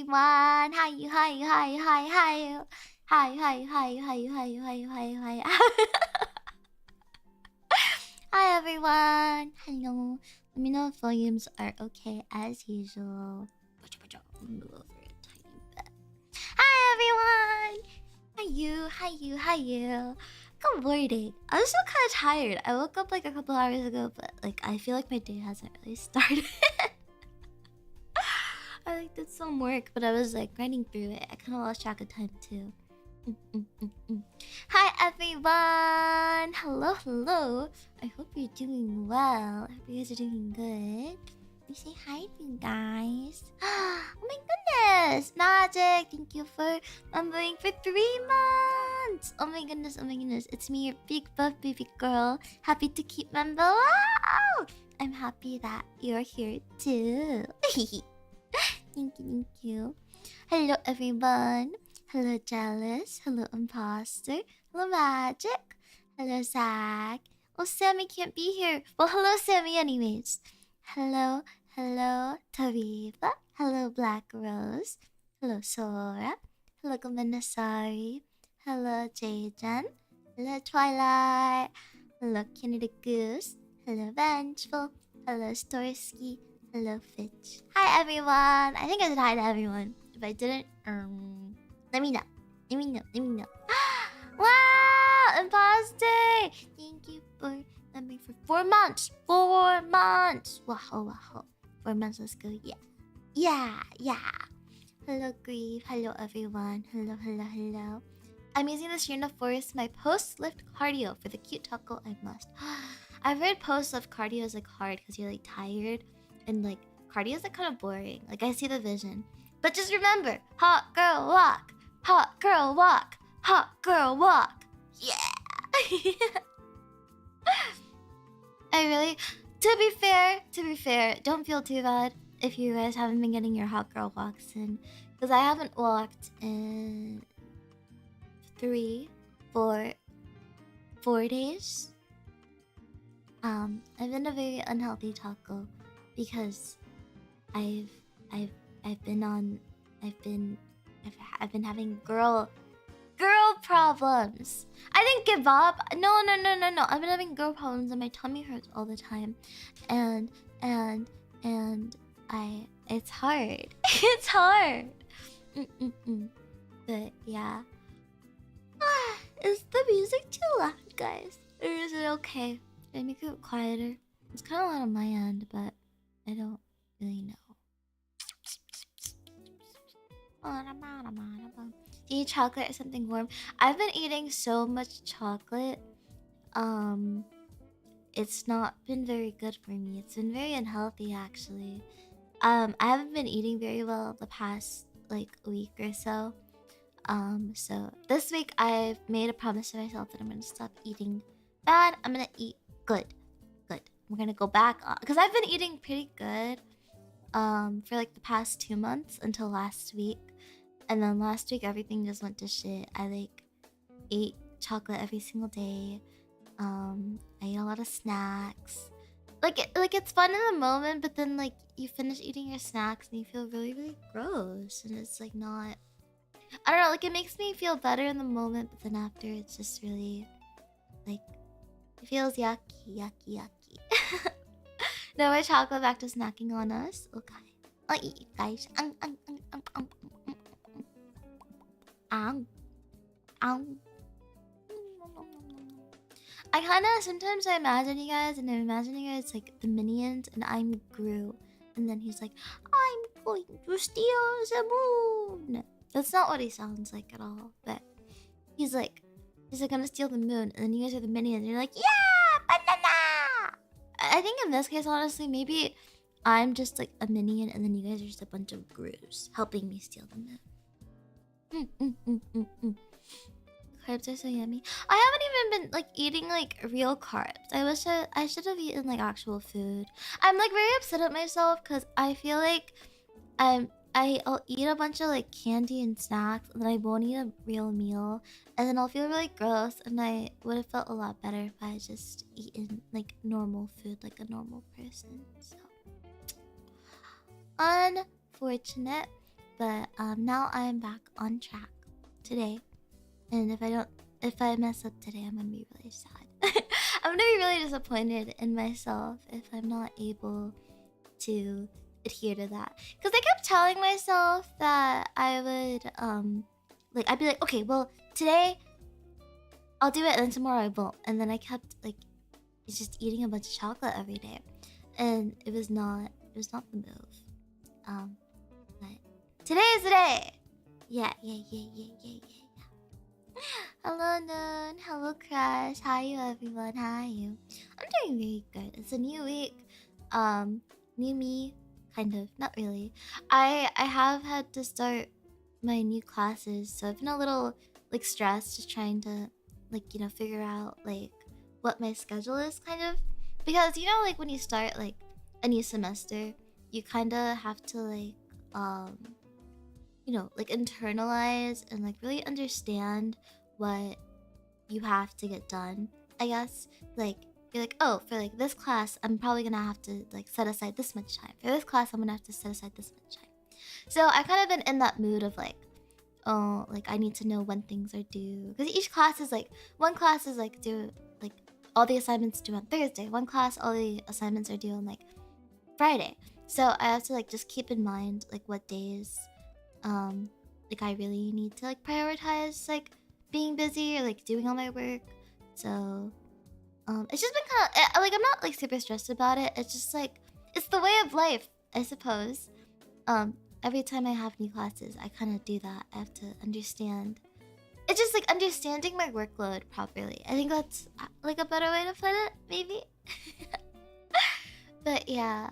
everyone. Hi, hi, hi, hi, hi. Hi, hi, hi, hi, hi, hi, hi, hi. Hi, everyone. Hello. Let me know if volumes are okay as usual. Move over a tiny bit. Hi, everyone. Hi, you. Hi, you. Hi, you. Good morning. I'm still kind of tired. I woke up like a couple hours ago, but like I feel like my day hasn't really started. I like did some work, but I was like grinding through it. I kind of lost track of time too. Hi everyone! Hello, hello. I hope you're doing well. I hope you guys are doing good. Let me say hi to you guys. Oh my goodness! Magic! Thank you for remembering for 3 months! Oh my goodness, oh my goodness. It's me, your big buff baby girl. Happy to keep member. Wow! I'm happy that you're here too. Thank you, thank you. Hello everyone. Hello Jealous. Hello Imposter. Hello Magic. Hello Zach. Oh, Sammy can't be here. Well, hello Sammy anyways. Hello, hello Tarifa. Hello Black Rose. Hello Sora. Hello Gomenasari. Hello Jaden. Hello Twilight. Hello Kenny the Goose. Hello Vengeful. Hello Storsky. Hello Fitch. Hi everyone. I think I said hi to everyone. If I didn't, let me know. Let me know. Let me know. Wow, imposter! Thank you for remembering for 4 months. 4 months. Wow, wow. 4 months. Let's go. Yeah, yeah. Hello, Grief. Hello, everyone. Hello, hello, hello. I'm using this stream to force my post-lift cardio for the cute taco I must. I've heard post-lift cardio is like hard because you're like tired and like cardio is like kind of boring. Like I see the vision. But just remember, hot girl walk, hot girl walk, hot girl walk. Yeah. I really, to be fair, don't feel too bad if you guys haven't been getting your hot girl walks in, because I haven't walked in 3, 4 days. I've been a very unhealthy taco because I've been on I've been having girl problems. I didn't give up. No. I've been having girl problems and my tummy hurts all the time. And it's hard. It's hard. But yeah. Is the music too loud, guys? Or is it okay? Should I make it quieter? It's kind of loud on my end, but I don't really know. Eat chocolate or something warm. I've been eating so much chocolate. It's not been very good for me. It's been very unhealthy actually. I haven't been eating very well the past like week or so. So this week I've made a promise to myself that I'm gonna stop eating bad. I'm gonna eat good. We're gonna go back on because I've been eating pretty good for like the past 2 months until last week. And then last week everything just went to shit. I like ate chocolate every single day. I ate a lot of snacks. It's fun in the moment, but then like you finish eating your snacks and you feel really, really gross. And it's like not, I don't know, like it makes me feel better in the moment, but then after it's just really like it feels yucky. No more chocolate, back to snacking on us. Okay. I'll eat you guys. I kind of sometimes I imagine you guys, and I'm imagining you guys like the minions, and I'm Gru, and then he's like, "I'm going to steal the moon." That's not what he sounds like at all, but he's like gonna steal the moon, and then you guys are the minions, and you're like, "Yeah, banana." I think in this case, honestly, maybe I'm just like a minion, and then you guys are just a bunch of Grus helping me steal the moon. Carbs are so yummy. I haven't even been like eating like real carbs. I should have eaten like actual food. I'm like very upset at myself because I feel like I'll eat a bunch of like candy and snacks, and then I won't eat a real meal, and then I'll feel really gross. And I would have felt a lot better if I just eaten like normal food, like a normal person. So unfortunate. but now I'm back on track today. And if I mess up today, I'm gonna be really sad. I'm gonna be really disappointed in myself if I'm not able to adhere to that. Because I kept telling myself that I would like I'd be like, okay, well today I'll do it, and then tomorrow I won't. And then I kept like just eating a bunch of chocolate every day, and it was not the move. But today is the day. Yeah. Hello Noon, hello Crash, how are you everyone? How are you? I'm doing really good. It's a new week. New me, kind of, not really. I have had to start my new classes, so I've been a little like stressed, just trying to like, you know, figure out like what my schedule is, kind of, because you know, like when you start like a new semester, you kind of have to like you know, like internalize and like really understand what you have to get done, I guess. Like you're like, oh, for like this class I'm probably gonna have to like set aside this much time. For this class I'm gonna have to set aside this much time. So I kind of been in that mood of like, oh, like I need to know when things are due, because each class is like, one class is like due like all the assignments due on Thursday, one class all the assignments are due on like Friday. So I have to like just keep in mind like what days like I really need to like prioritize like being busy or like doing all my work. So it's just been kind of like, I'm not like super stressed about it. It's just like it's the way of life, I suppose. Every time I have new classes, I kind of do that. I have to understand. It's just like understanding my workload properly. I think that's like a better way to put it, maybe. But yeah.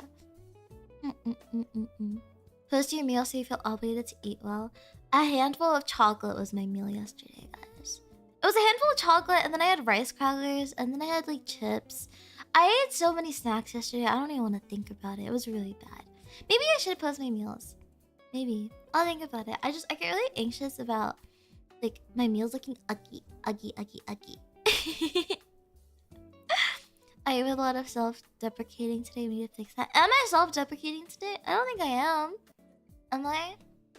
Post your meal so you feel obligated to eat well. A handful of chocolate was my meal yesterday, guys. It was a handful of chocolate, and then I had rice crackers, and then I had like chips. I ate so many snacks yesterday, I don't even want to think about it. It was really bad. Maybe I should post my meals. Maybe. I'll think about it. I get really anxious about like my meals looking ugly. I have a lot of self-deprecating today. We need to fix that. Am I self-deprecating today? I don't think I am. Am I?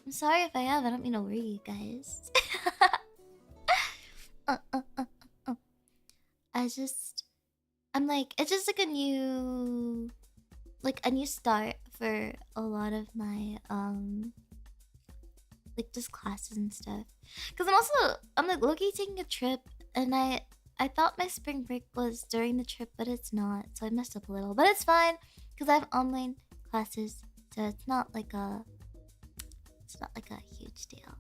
I'm sorry if I am. I don't mean to worry you guys. I'm like, it's just like a new start for a lot of my like just classes and stuff. Cause I'm like low-key taking a trip, and I thought my spring break was during the trip, but it's not. So I messed up a little, but it's fine because I have online classes, so it's not like a huge deal.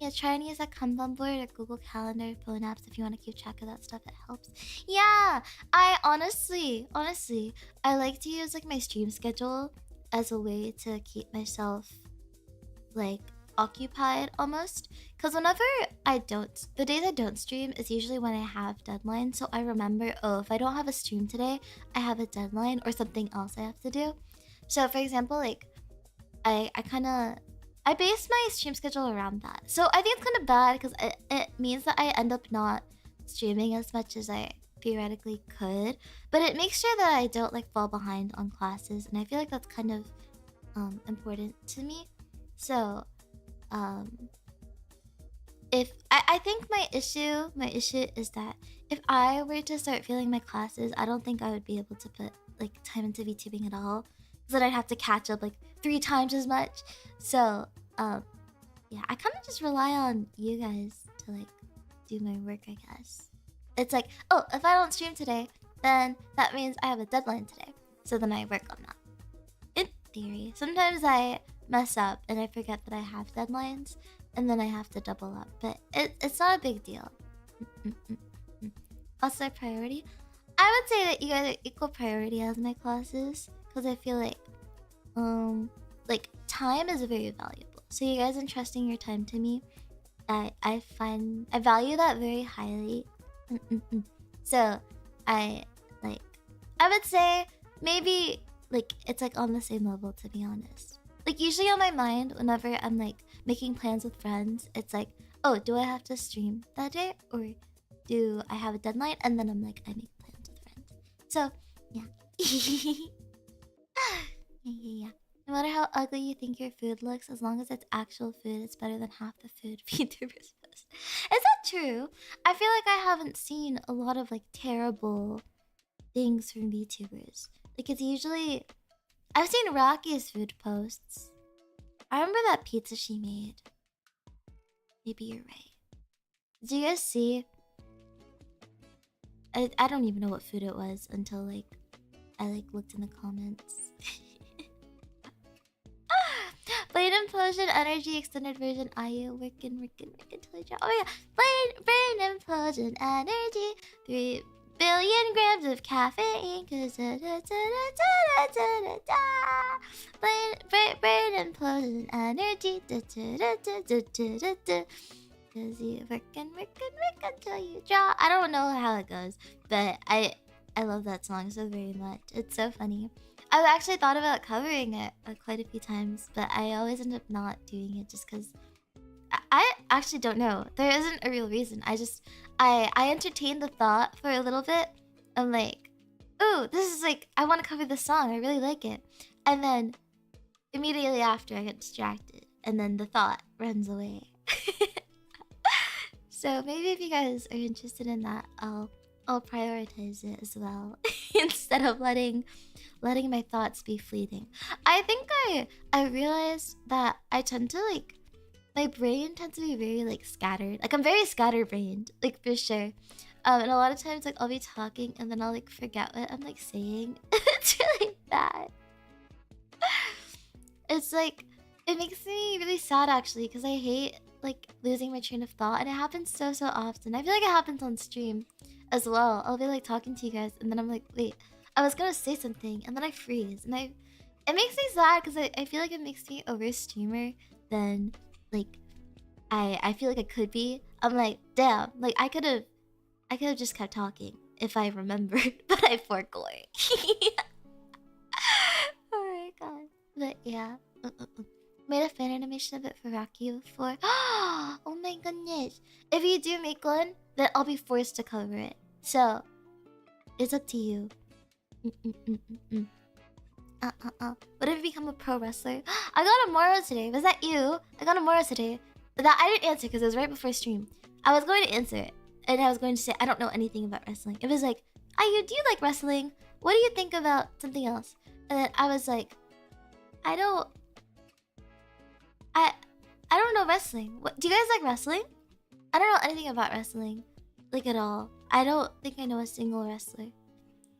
Yeah, try and use a Kanban board or Google Calendar phone apps if you want to keep track of that stuff. It helps. Yeah, I honestly, I like to use like my stream schedule as a way to keep myself like occupied almost. Because whenever the days I don't stream is usually when I have deadlines. So I remember, oh, if I don't have a stream today, I have a deadline or something else I have to do. So for example, like I base my stream schedule around that. So I think it's kind of bad because it means that I end up not streaming as much as I theoretically could. But it makes sure that I don't like fall behind on classes, and I feel like that's kind of important to me. So if I think my issue is that if I were to start feeling my classes, I don't think I would be able to put like time into VTubing at all. So then I'd have to catch up like 3 times as much. So yeah, I kind of just rely on you guys to like do my work, I guess. It's like, oh, if I don't stream today, then that means I have a deadline today. So then I work on that. In theory, sometimes I mess up and I forget that I have deadlines, and then I have to double up. But it's not a big deal. What's my priority? I would say that you guys are equal priority as my classes, because I feel like time is very valuable. So you guys entrusting your time to me, I value that very highly. So I would say maybe like it's like on the same level, to be honest. Like usually on my mind whenever I'm like making plans with friends, it's like, oh, do I have to stream that day or do I have a deadline? And then I'm like, I make plans with friends. So yeah. Yeah. matter how ugly you think your food looks, as long as it's actual food, it's better than half the food VTubers post. Is that true? I feel like I haven't seen a lot of like terrible things from VTubers. Like it's usually I've seen Rocky's food posts. I remember that pizza she made. Maybe you're right. Did you guys see? I don't even know what food it was until like I like looked in the comments. Blade Implosion Energy Extended Version IU working till I drop. Oh yeah, Brain Implosion Energy 3 billion grams of caffeine. Cause Brain Implosion Energy. Cause you working till you drop. I don't know how it goes, but I love that song so very much. It's so funny. I've actually thought about covering it quite a few times, but I always end up not doing it just because I actually don't know. There isn't a real reason. I entertained the thought for a little bit. I'm like, ooh, this is like, I want to cover this song. I really like it. And then immediately after I get distracted and then the thought runs away. So maybe if you guys are interested in that, I'll prioritize it as well instead of letting my thoughts be fleeting. I think I realized that I tend to like my brain tends to be very like scattered. Like I'm very scatterbrained, like for sure. And a lot of times like I'll be talking and then I'll like forget what I'm like saying. It's really bad. It's like it makes me really sad actually because I hate like losing my train of thought, and it happens so often. I feel like it happens on stream as well. I'll be like talking to you guys and then I'm like, wait, I was gonna say something and then I freeze and it makes me sad because I feel like it makes me over streamer than like I feel like I could be. I'm like, damn, like I could have just kept talking if I remembered, but I forgot. Oh my god. But yeah. Made a fan animation of it for Rocky before. Oh my goodness. If you do make one, then I'll be forced to cover it. So, it's up to you. What if you become a pro wrestler? I got a Moro today. Was that you? I got a Moro today. That I didn't answer because it was right before stream. I was going to answer it. And I was going to say, I don't know anything about wrestling. It was like, do you like wrestling? What do you think about something else? And then I was like, I don't know wrestling. What, do you guys like wrestling? I don't know anything about wrestling. Like at all. I don't think I know a single wrestler.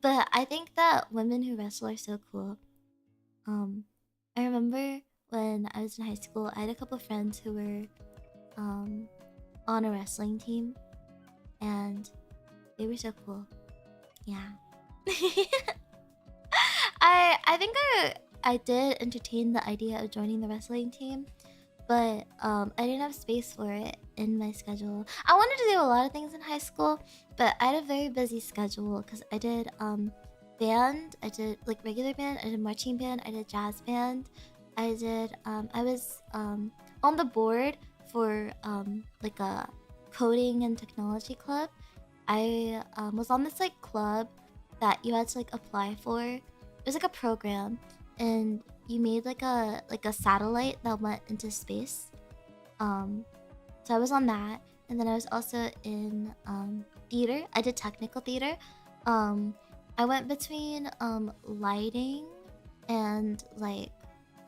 But I think that women who wrestle are so cool. I remember when I was in high school, I had a couple friends who were on a wrestling team. And they were so cool. Yeah. I think I did entertain the idea of joining the wrestling team, but I didn't have space for it in my schedule. I wanted to do a lot of things in high school, but I had a very busy schedule because I did band, I did like regular band, I did marching band, I did jazz band, I was on the board for like a coding and technology club. I was on this like club that you had to like apply for. It was like a program, and you made like a satellite that went into space. So I was on that, and then I was also in theater. I did technical theater. I went between lighting and like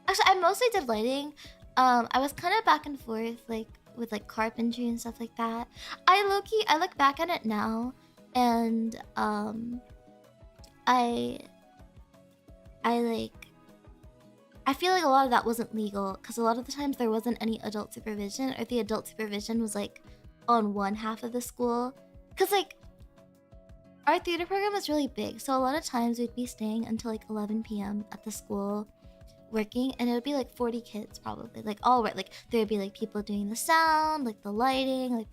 actually I mostly did lighting. I was kind of back and forth like with like carpentry and stuff like that. I look back at it now, and I feel like a lot of that wasn't legal because a lot of the times there wasn't any adult supervision, or the adult supervision was like on one half of the school. Because like our theater program was really big, so a lot of times we'd be staying until like 11 p.m. at the school working, and it would be like 40 kids probably, like all right, like there would be like people doing the sound, like the lighting, like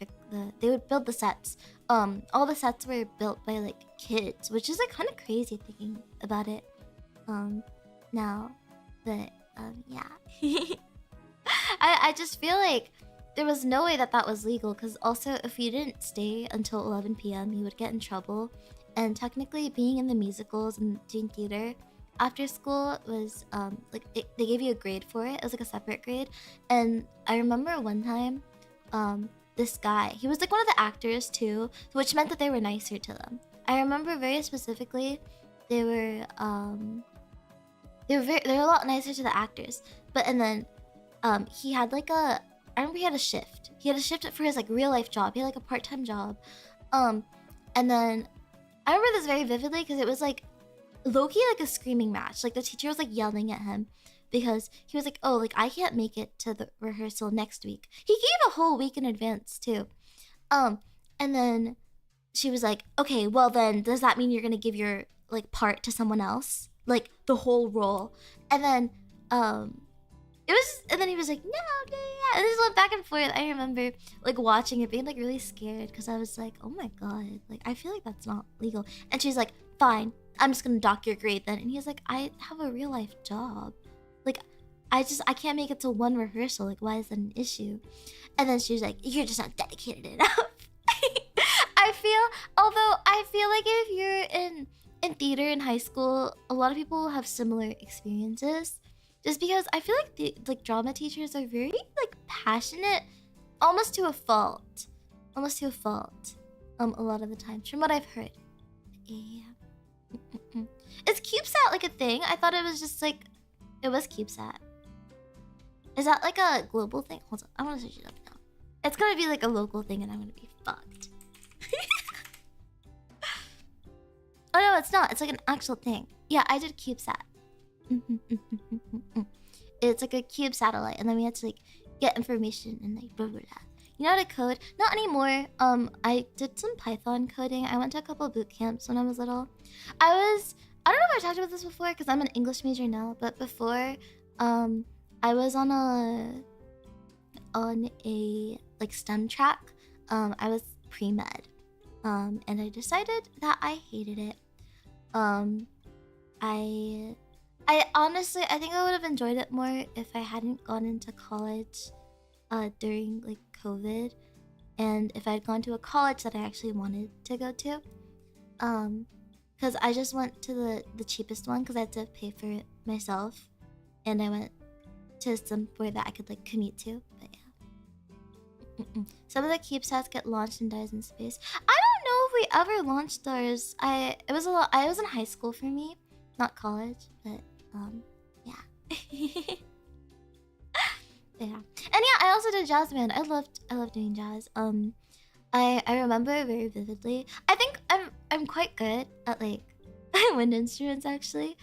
they would build the sets. All the sets were built by like kids, which is like kind of crazy thinking about it now. But yeah. I just feel like there was no way that was legal, because also if you didn't stay until 11 p.m. you would get in trouble. And technically being in the musicals and doing theater, after school was like they gave you a grade for it. It was like a separate grade, and I remember one time, this guy, he was like one of the actors too, which meant that they were nicer to them. I remember very specifically, they were they were a lot nicer to the actors. But and then he had like a I remember he had a shift. He had a shift for his like real life job. He had like a part-time job. And then I remember this very vividly because it was like low-key like a screaming match. Like the teacher was like yelling at him because he was like, oh, like I can't make it to the rehearsal next week. He gave a whole week in advance too. And then she was like, okay, well then does that mean you're gonna give your like part to someone else? Like the whole role. And then it was, and then he was like, no, yeah, yeah. And this went back and forth. I remember like watching it, being like really scared because I was like, oh my god, like I feel like that's not legal. And she's like, fine, I'm just gonna dock your grade then. And he's like, I have a real life job, like I can't make it to one rehearsal. Like why is that an issue? And then she was like, you're just not dedicated enough. I feel like if you're in theater in high school, a lot of people have similar experiences. Just because I feel like the like drama teachers are very like passionate, almost to a fault. Almost to a fault. A lot of the times, from what I've heard. Yeah. Is CubeSat like a thing? I thought it was just like it was CubeSat. Is that like a global thing? Hold on, I want to search it up now. It's gonna be like a local thing, and I'm gonna be fucked. Oh no, it's not. It's like an actual thing. Yeah, I did CubeSat. It's like a cube satellite, and then we had to like get information and like blah blah blah. You know how to code? Not anymore. I did some Python coding. I went to a couple boot camps when I was little. I don't know if I talked about this before because I'm an English major now, but before I was on a like STEM track. I was pre-med. And I decided that I hated it. I honestly, I think I would have enjoyed it more if I hadn't gone into college during like COVID, and if I had gone to a college that I actually wanted to go to. Because I just went to the cheapest one because I had to pay for it myself, and I went to somewhere that I could like commute to. But yeah. Some of the CubeSats get launched and dies in space. I don't know if we ever launched ours. It was a lot. I was in high school for me, not college, but yeah. Yeah. And yeah, I also did jazz band. I loved doing jazz. I remember very vividly. I think I'm quite good at like wind instruments actually.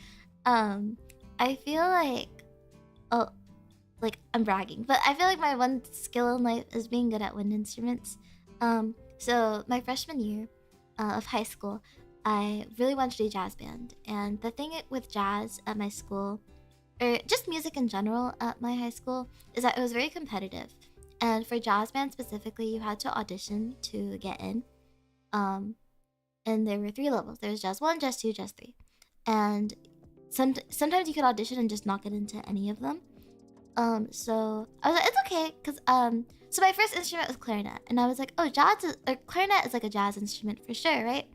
I feel like like I'm bragging, but I feel like my one skill in life is being good at wind instruments. So my freshman year of high school, I really wanted to do jazz band. And the thing with jazz at my school, or just music in general at my high school, is that it was very competitive. And for jazz band specifically, you had to audition to get in. And there were 3 levels. There was jazz 1, jazz 2, jazz 3. And sometimes you could audition and just not get into any of them. So I was like, it's okay, because so my first instrument was clarinet, and I was like, oh, clarinet is like a jazz instrument for sure, right?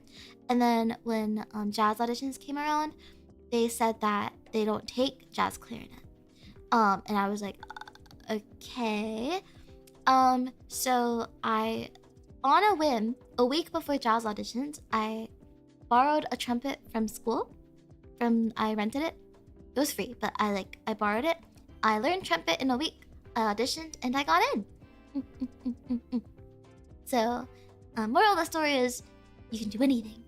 And then when jazz auditions came around, they said that they don't take jazz clarinet. And I was like, okay. So I, on a whim, a week before jazz auditions, I borrowed a trumpet from school. I rented it. It was free, but I borrowed it. I learned trumpet in a week. I auditioned and I got in. So, moral of the story is, you can do anything.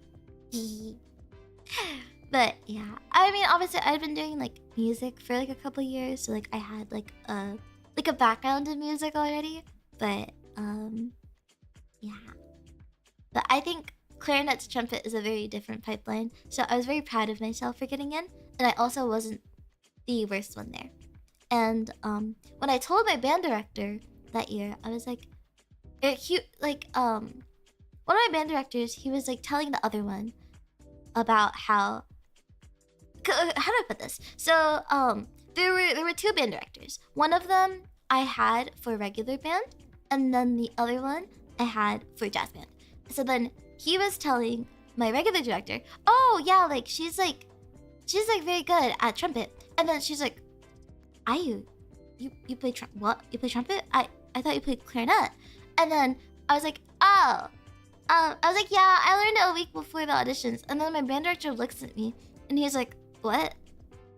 But yeah, I mean, obviously, I've been doing like music for like a couple years, so like I had like a background in music already. But yeah. But I think clarinet to trumpet is a very different pipeline. So I was very proud of myself for getting in, and I also wasn't the worst one there. And when I told my band director that year, I was like, one of my band directors, he was like telling the other one about how do I put this? So there were 2 band directors. One of them I had for regular band, and then the other one I had for jazz band. So then he was telling my regular director, oh yeah, like she's she's like very good at trumpet. And then she's like, you play what? You play trumpet? I thought you played clarinet. And then I was like, oh. I was like, yeah, I learned it a week before the auditions. And then my band director looks at me and he's like, what?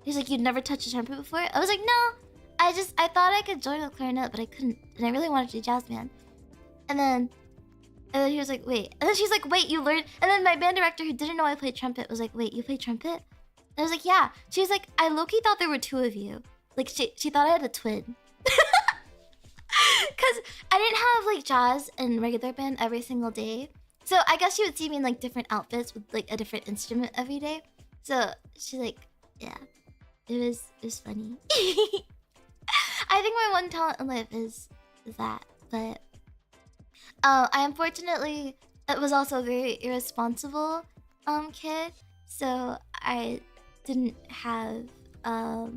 He's like, you'd never touched a trumpet before? I was like, no. I thought I could join the clarinet, but I couldn't. And I really wanted to do jazz band. And then he was like, wait. And then she's like, wait, you learned? And then my band director, who didn't know I played trumpet, was like, wait, you play trumpet? And I was like, yeah. She's like, I low-key thought there were two of you. Like, she thought I had a twin. Because I didn't have, like, jazz and regular band every single day. So I guess she would see me in, like, different outfits with, like, a different instrument every day. So she's like, yeah. It was funny. I think my one talent in life is that. But I unfortunately was also a very irresponsible kid. So I didn't have a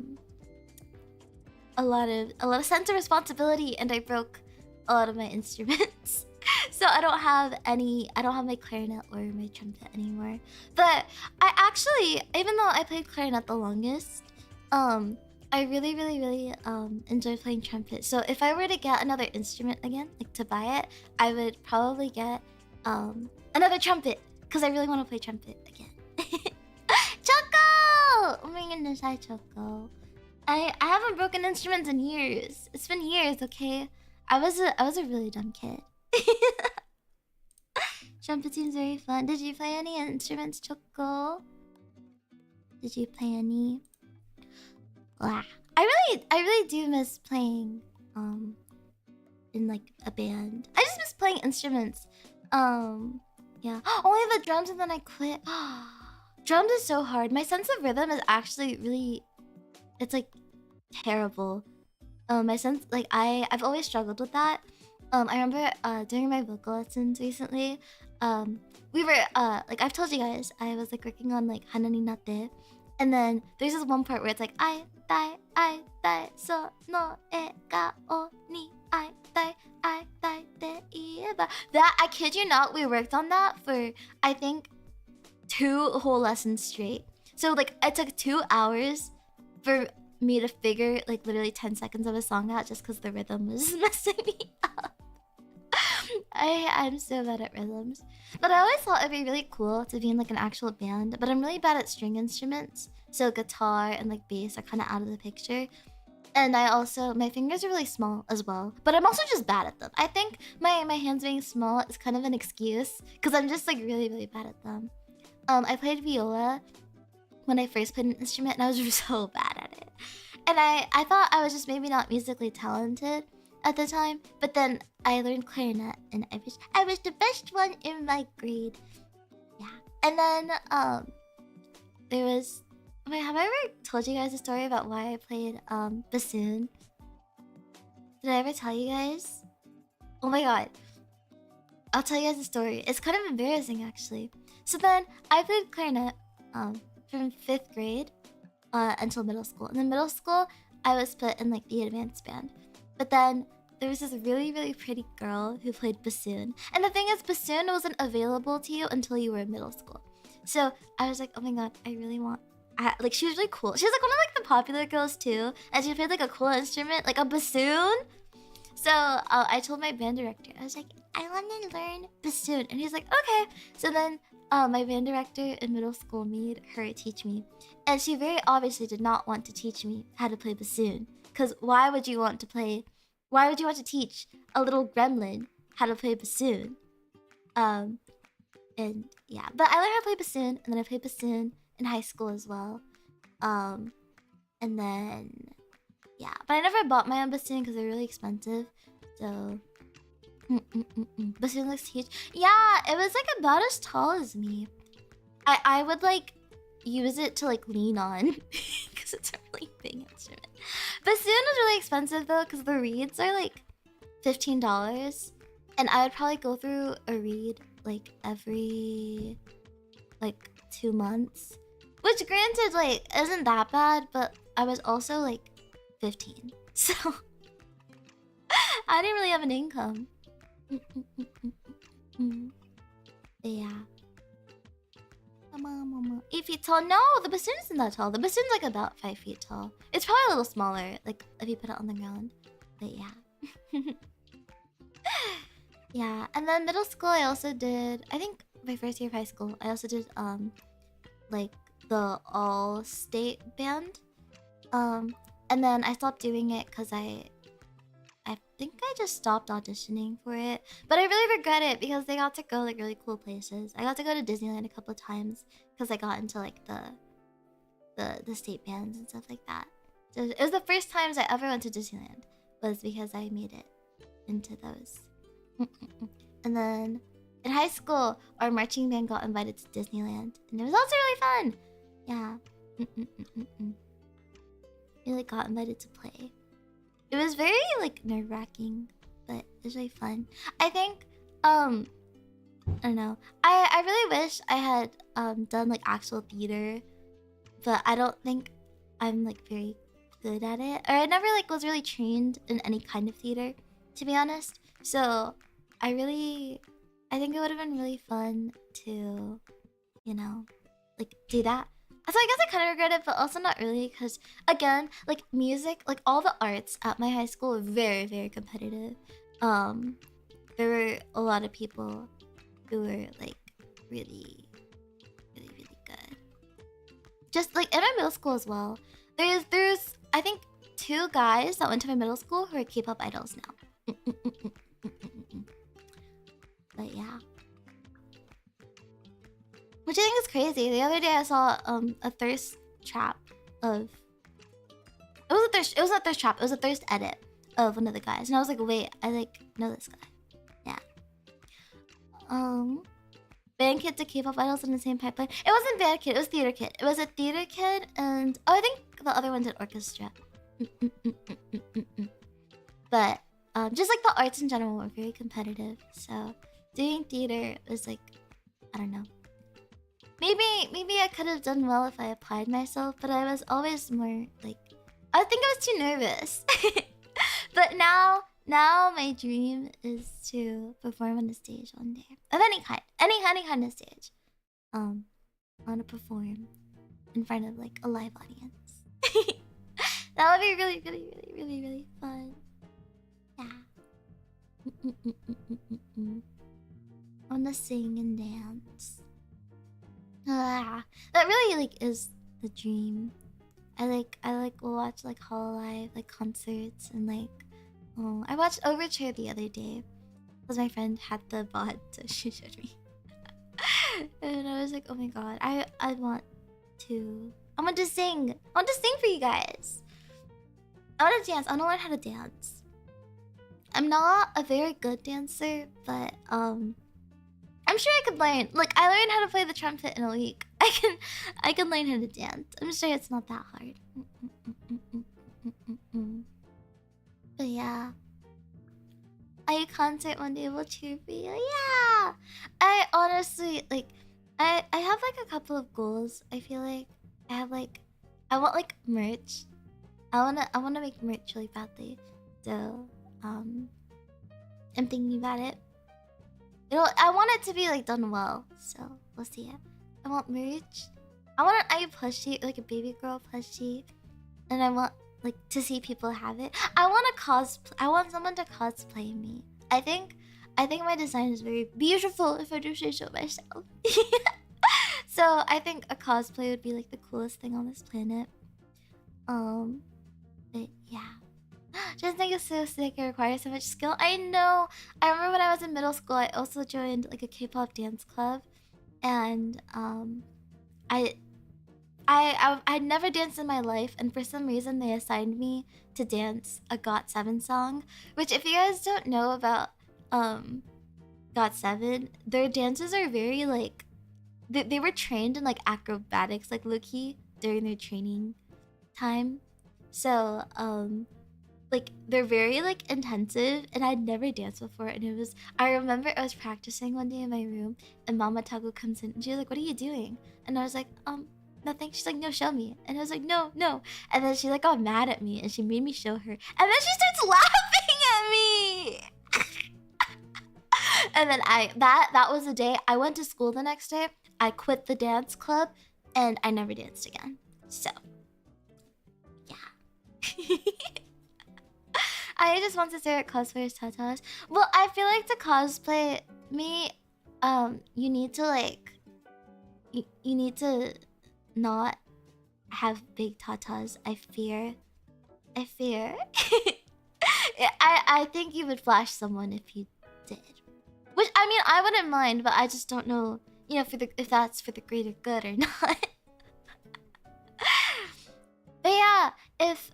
lot of sense of responsibility, and I broke a lot of my instruments. So I don't have my clarinet or my trumpet anymore. But I actually, even though I played clarinet the longest, I really enjoy playing trumpet. So if I were to get another instrument again, like to buy it, I would probably get another trumpet, because I really want to play trumpet again. Choco! Oh my goodness, hi Choco. I haven't broken instruments in years. It's been years, okay? I was a really dumb kid. Trumpet seems very fun. Did you play any instruments, Choco? Did you play any? Wow. I really do miss playing in like a band. I just miss playing instruments. Yeah. Only the drums and then I quit. Drums is so hard. My sense of rhythm is actually really, it's like terrible. My sense, like I've always struggled with that. I remember during my vocal lessons recently, we were like I've told you guys, I was like working on like Hanani Nate, and then there's this one part where it's like I die so no e ga o ni I die de ieba. That, I kid you not, we worked on that for I think 2 whole lessons straight. So like it took 2 hours for me to figure like literally 10 seconds of a song out just because the rhythm was messing me up. I'm so bad at rhythms. But I always thought it'd be really cool to be in like an actual band, but I'm really bad at string instruments. So guitar and like bass are kind of out of the picture. And I also, my fingers are really small as well, but I'm also just bad at them. I think my hands being small is kind of an excuse because I'm just like really bad at them. I played viola when I first played an instrument and I was so bad at it. And I thought I was just maybe not musically talented at the time, but then I learned clarinet and I was the best one in my grade. Yeah. And then there was, wait, have I ever told you guys a story about why I played bassoon? Did I ever tell you guys? Oh my god. I'll tell you guys a story. It's kind of embarrassing actually. So then I played clarinet from 5th grade until middle school. And in middle school, I was put in like the advanced band. But then there was this really pretty girl who played bassoon. And the thing is, bassoon wasn't available to you until you were in middle school. So I was like, oh my god, I really want... like, she was really cool. She was like one of like the popular girls too. And she played like a cool instrument, like a bassoon. So I told my band director, I was like, I want to learn bassoon. And he's like, okay. So then my band director in middle school made her teach me. And she very obviously did not want to teach me how to play bassoon. Because why would you want to teach a little gremlin how to play bassoon? And yeah, but I learned how to play bassoon, and then I played bassoon in high school as well. And then yeah, but I never bought my own bassoon because they're really expensive. So bassoon looks huge. Yeah, it was like about as tall as me. I would like use it to like lean on because it's a really big instrument. Bassoon is really expensive though because the reeds are like $15, and I would probably go through a reed like every like 2 months, which granted like isn't that bad, but I was also like 15, so I didn't really have an income. But yeah. 8 feet tall? No, the bassoon isn't that tall. The bassoon's like about 5 feet tall. It's probably a little smaller, like if you put it on the ground. But yeah. Yeah, and then middle school I also did, I think my first year of high school, I also did like the all state band. And then I stopped doing it because I think I just stopped auditioning for it. But I really regret it because they got to go like really cool places. I got to go to Disneyland a couple of times because I got into like the state bands and stuff like that. So it was the first times I ever went to Disneyland was because I made it into those. And then in high school, our marching band got invited to Disneyland, and it was also really fun. Yeah. We like got invited to play. It was very like nerve-wracking, but it was really fun. I think I don't know. I really wish I had done like actual theater, but I don't think I'm like very good at it. Or I never like was really trained in any kind of theater, to be honest. So I think it would have been really fun to, you know, like do that. So I guess I kind of regret it, but also not really, because again, like music, like all the arts at my high school were very, very competitive. There were a lot of people who were like really, really, really good. Just like in my middle school as well. There's I think 2 guys that went to my middle school who are K-pop idols now. But yeah. Which I think is crazy. The other day I saw a thirst trap of it was not thirst trap, it was a thirst edit of one of the guys. And I was like, wait, I like know this guy. Yeah. Band kid to K-pop idols in the same pipeline. It wasn't band kid, it was theater kid. It was a theater kid and I think the other one did orchestra. But just like the arts in general were very competitive. So doing theater was like, I don't know. Maybe I could have done well if I applied myself, but I was always more like, I think I was too nervous. But now my dream is to perform on the stage one day of any kind of stage. I want to perform in front of like a live audience. That would be really, really, really, really, really fun. Yeah. I want to sing and dance. That really like is the dream. I will watch like Hololive, like concerts and like I watched Overture the other day because my friend had the VOD, so she showed me. And I was like, oh my god, I want to sing. I want to sing for you guys. I want to dance. I want to learn how to dance. I'm not a very good dancer, but I'm sure I could learn. Like I learned how to play the trumpet in a week. I can learn how to dance. I'm sure it's not that hard. But yeah. I concert one day will cheer for you. Yeah. I honestly like I have like a couple of goals. I feel like I have like I want like merch. I wanna make merch really badly. So I'm thinking about it. I want it to be like done well, so we'll see it. I want merch. I want an eye plushie, like a baby girl plushie, and I want like to see people have it. I want someone to cosplay me. I think my design is very beautiful, if I do say so myself. So I think a cosplay would be like the coolest thing on this planet. But yeah. Just think it's so sick. It requires so much skill. I know. I remember when I was in middle school, I also joined like a K-pop dance club, and I'd never danced in my life, and for some reason they assigned me to dance a GOT7 song. Which, if you guys don't know about GOT7, their dances are very like they were trained in like acrobatics, like low-key during their training time. So like they're very like intensive, and I'd never danced before, and I remember I was practicing one day in my room, and Mama Tako comes in and she was like, what are you doing? And I was like, nothing. She's like, no, show me. And I was like, no. And then she like got mad at me and she made me show her, and then she starts laughing at me. And then that was the day I went to school the next day. I quit the dance club and I never danced again. So, yeah. I just want to stare at cosplayers' tatas. Well, I feel like to cosplay me, you need to like, you need to not have big tatas. I fear. I think you would flash someone if you did. Which I mean, I wouldn't mind, but I just don't know, you know, if that's for the greater good or not. But yeah, if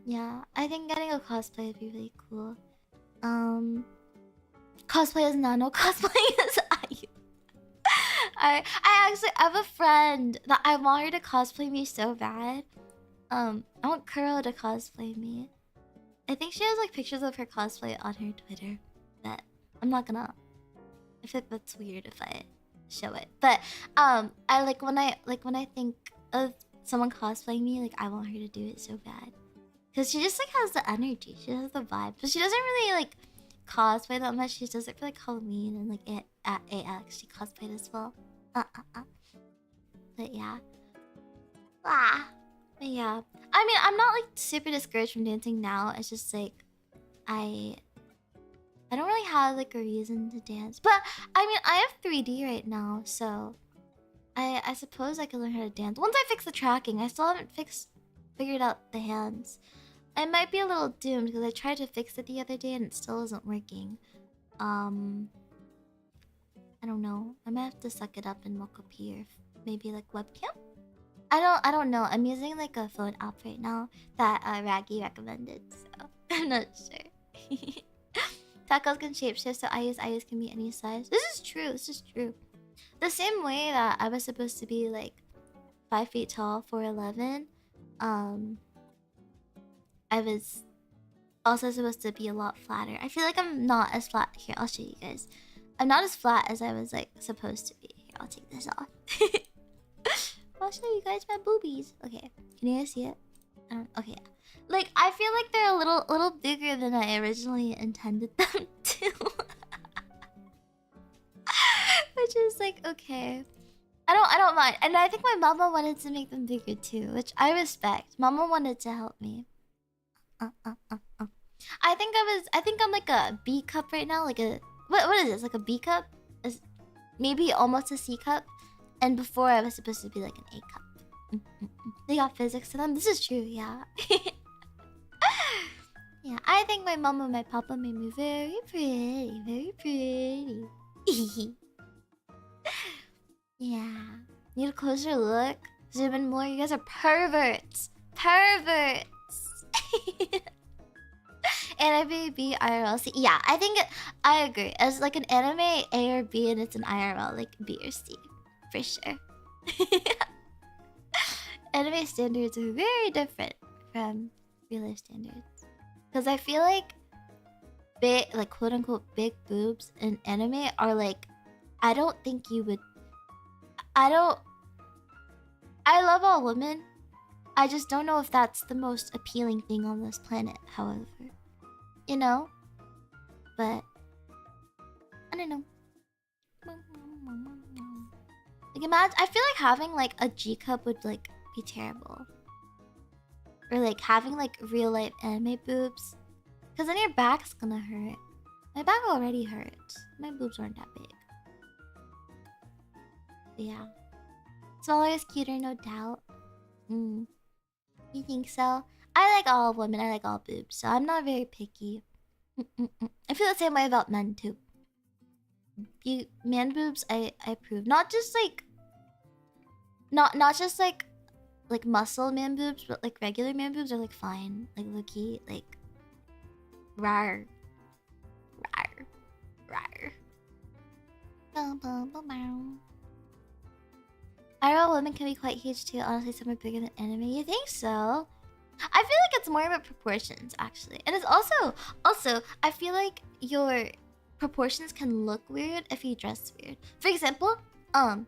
yeah, I think getting a cosplay would be really cool. Cosplay as Nano, cosplay as Ayu. I actually have a friend that I want her to cosplay me so bad. I want Kuro to cosplay me. I think she has like pictures of her cosplay on her Twitter, but I'm not gonna. I feel like that's weird if I show it. But I like when I think of someone cosplaying me, like I want her to do it so bad, cause she just like has the energy, she has the vibe, but she doesn't really like cosplay that much. She does it for like Halloween and like at AX she cosplayed as well. But yeah. But yeah. I mean, I'm not like super discouraged from dancing now. It's just like I don't really have like a reason to dance. But I mean, I have 3D right now, so I suppose I could learn how to dance once I fix the tracking. I still haven't figured out the hands. I might be a little doomed because I tried to fix it the other day and it still isn't working. I don't know. I might have to suck it up and walk up here. Maybe like webcam? I don't know. I'm using like a phone app right now that Raggy recommended, so I'm not sure. Tacos can shapeshift, so Ayus can be any size. This is true. This is true. The same way that I was supposed to be like 5 feet tall, 4'11", I was also supposed to be a lot flatter. I feel like I'm not as flat. Here, I'll show you guys. I'm not as flat as I was like supposed to be. Here, I'll take this off. I'll show you guys my boobies. Okay, can you guys see it? Okay, like I feel like they're a little bigger than I originally intended them to. Which is like okay. I don't mind. And I think my mama wanted to make them bigger too, which I respect. Mama wanted to help me. I think I'm like a B cup right now, like a what is this? Like a B cup? Maybe almost a C cup. And before I was supposed to be like an A cup. They got physics to them. This is true, yeah. Yeah, I think my mama and my papa made me very pretty, very pretty. Yeah. Need a closer look? Zoom in more? You guys are perverts. Perverts. Anime B, IRL C. Yeah, I think I agree. As like an anime A or B and it's an IRL, like B or C. For sure. Anime standards are very different from real life standards. Because I feel like big, like quote unquote big boobs in anime are like, I don't think you would. I love all women. I just don't know if that's the most appealing thing on this planet, however. You know? But I don't know. Like imagine, I feel like having like a G cup would like be terrible. Or like having like real life anime boobs. Cause then your back's gonna hurt. My back already hurts. My boobs aren't that big. But yeah. Smaller is cuter, no doubt. You think so? I like all women, I like all boobs, so I'm not very picky. I feel the same way about men too. Man boobs, I approve. Not just like not just like muscle man boobs, but like regular man boobs are like fine. Like low-key, like rar. Rar. Rar. Bum, bum, bum, bum. IRL women can be quite huge too. Honestly, some are bigger than anime. You think so? I feel like it's more about proportions actually, and it's also I feel like your proportions can look weird if you dress weird. For example, I'm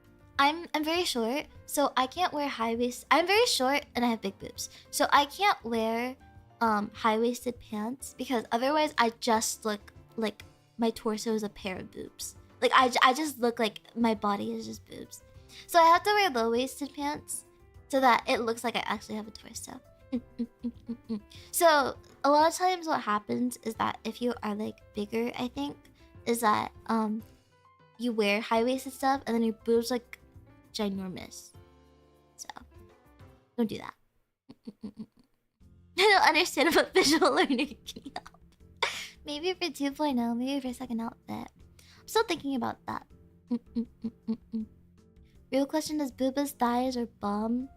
very short, so I can't wear high waist. I'm very short and I have big boobs, so I can't wear high waisted pants because otherwise I just look like my torso is a pair of boobs. Like I just look like my body is just boobs. So I have to wear low-waisted pants so that it looks like I actually have a torso. So a lot of times what happens is that if you are like bigger, I think, is that you wear high-waisted stuff and then your boobs like ginormous. So don't do that. I don't understand what visual learning can help. Maybe for 2.0, maybe for second outfit. I'm still thinking about that. Real question is boobas, thighs, or bum?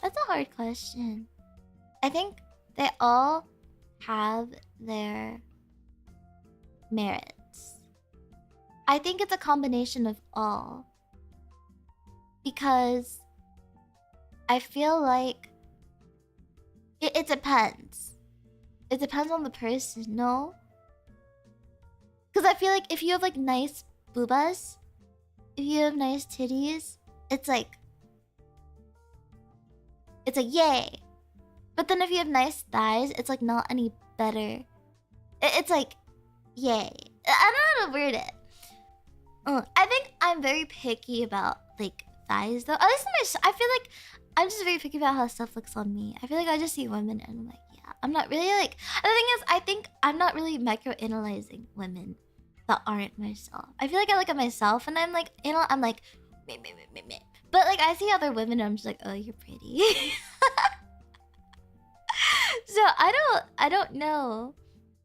That's a hard question. I think they all have their merits. I think it's a combination of all. Because I feel like it depends. It depends on the person, no? Because I feel like if you have like nice boobas, if you have nice titties, it's like yay. But then if you have nice thighs, it's like not any better. It's like yay. I don't know how to word it. I think I'm very picky about like thighs though. At least I feel like I'm just very picky about how stuff looks on me. I feel like I just see women and I'm like, yeah. I'm not really like. And the thing is, I think I'm not really micro-analyzing women that aren't myself. I feel like I look at myself and I'm like, I'm like, meh, meh, meh, meh, meh. But like I see other women and I'm just like, oh, you're pretty. So I don't know.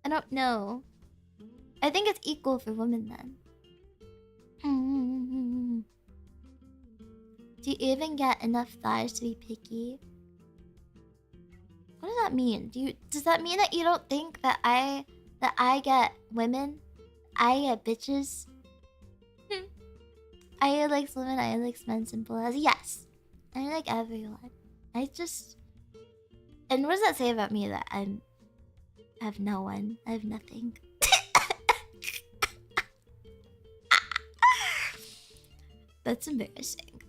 I don't know. I think it's equal for women then. Do you even get enough thighs to be picky? What does that mean? Does that mean that you don't think that I get women? I get bitches? I like women, I like men, simple as yes. I like everyone. I just. And what does that say about me that I have no one? I have nothing. That's embarrassing.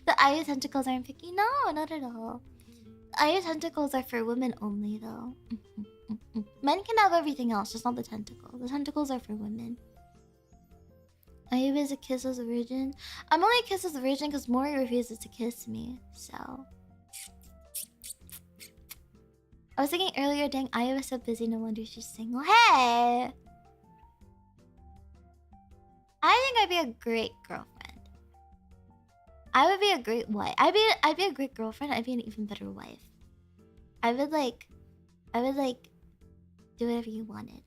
The eye tentacles aren't picky? No, not at all. Eye tentacles are for women only, though. Men can have everything else, just not the tentacle. The tentacles are for women. Are you a kiss as a virgin? I'm only a kiss as a virgin because Mori refuses to kiss me, so. I was thinking earlier, dang, Aya was so busy, no wonder she's single. Hey! I think I'd be a great girlfriend. I would be a great wife. I'd be a great girlfriend. I'd be an even better wife. I would like do whatever you wanted.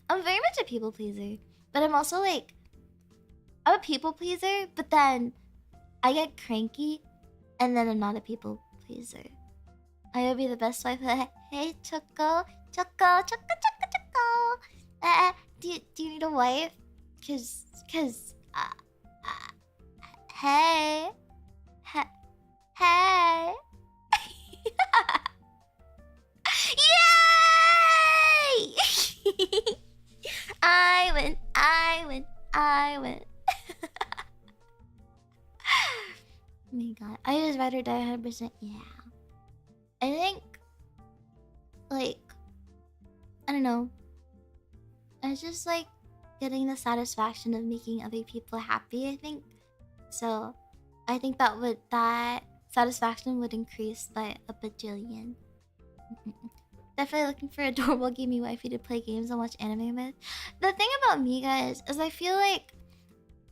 I'm very much a people pleaser, but I'm also like I'm a people pleaser, but then I get cranky, and then I'm not a people pleaser. I would be the best wife. Hey, Choco. Do you need a wife? Cause hey. Yay! I win. Oh my god. I just ride or die 100%. Yeah. I think, like, I don't know. I just like getting the satisfaction of making other people happy, I think. So, I think that satisfaction would increase by a bajillion. Definitely looking for a adorable gaming wifey to play games and watch anime with. The thing about me, guys, is I feel like...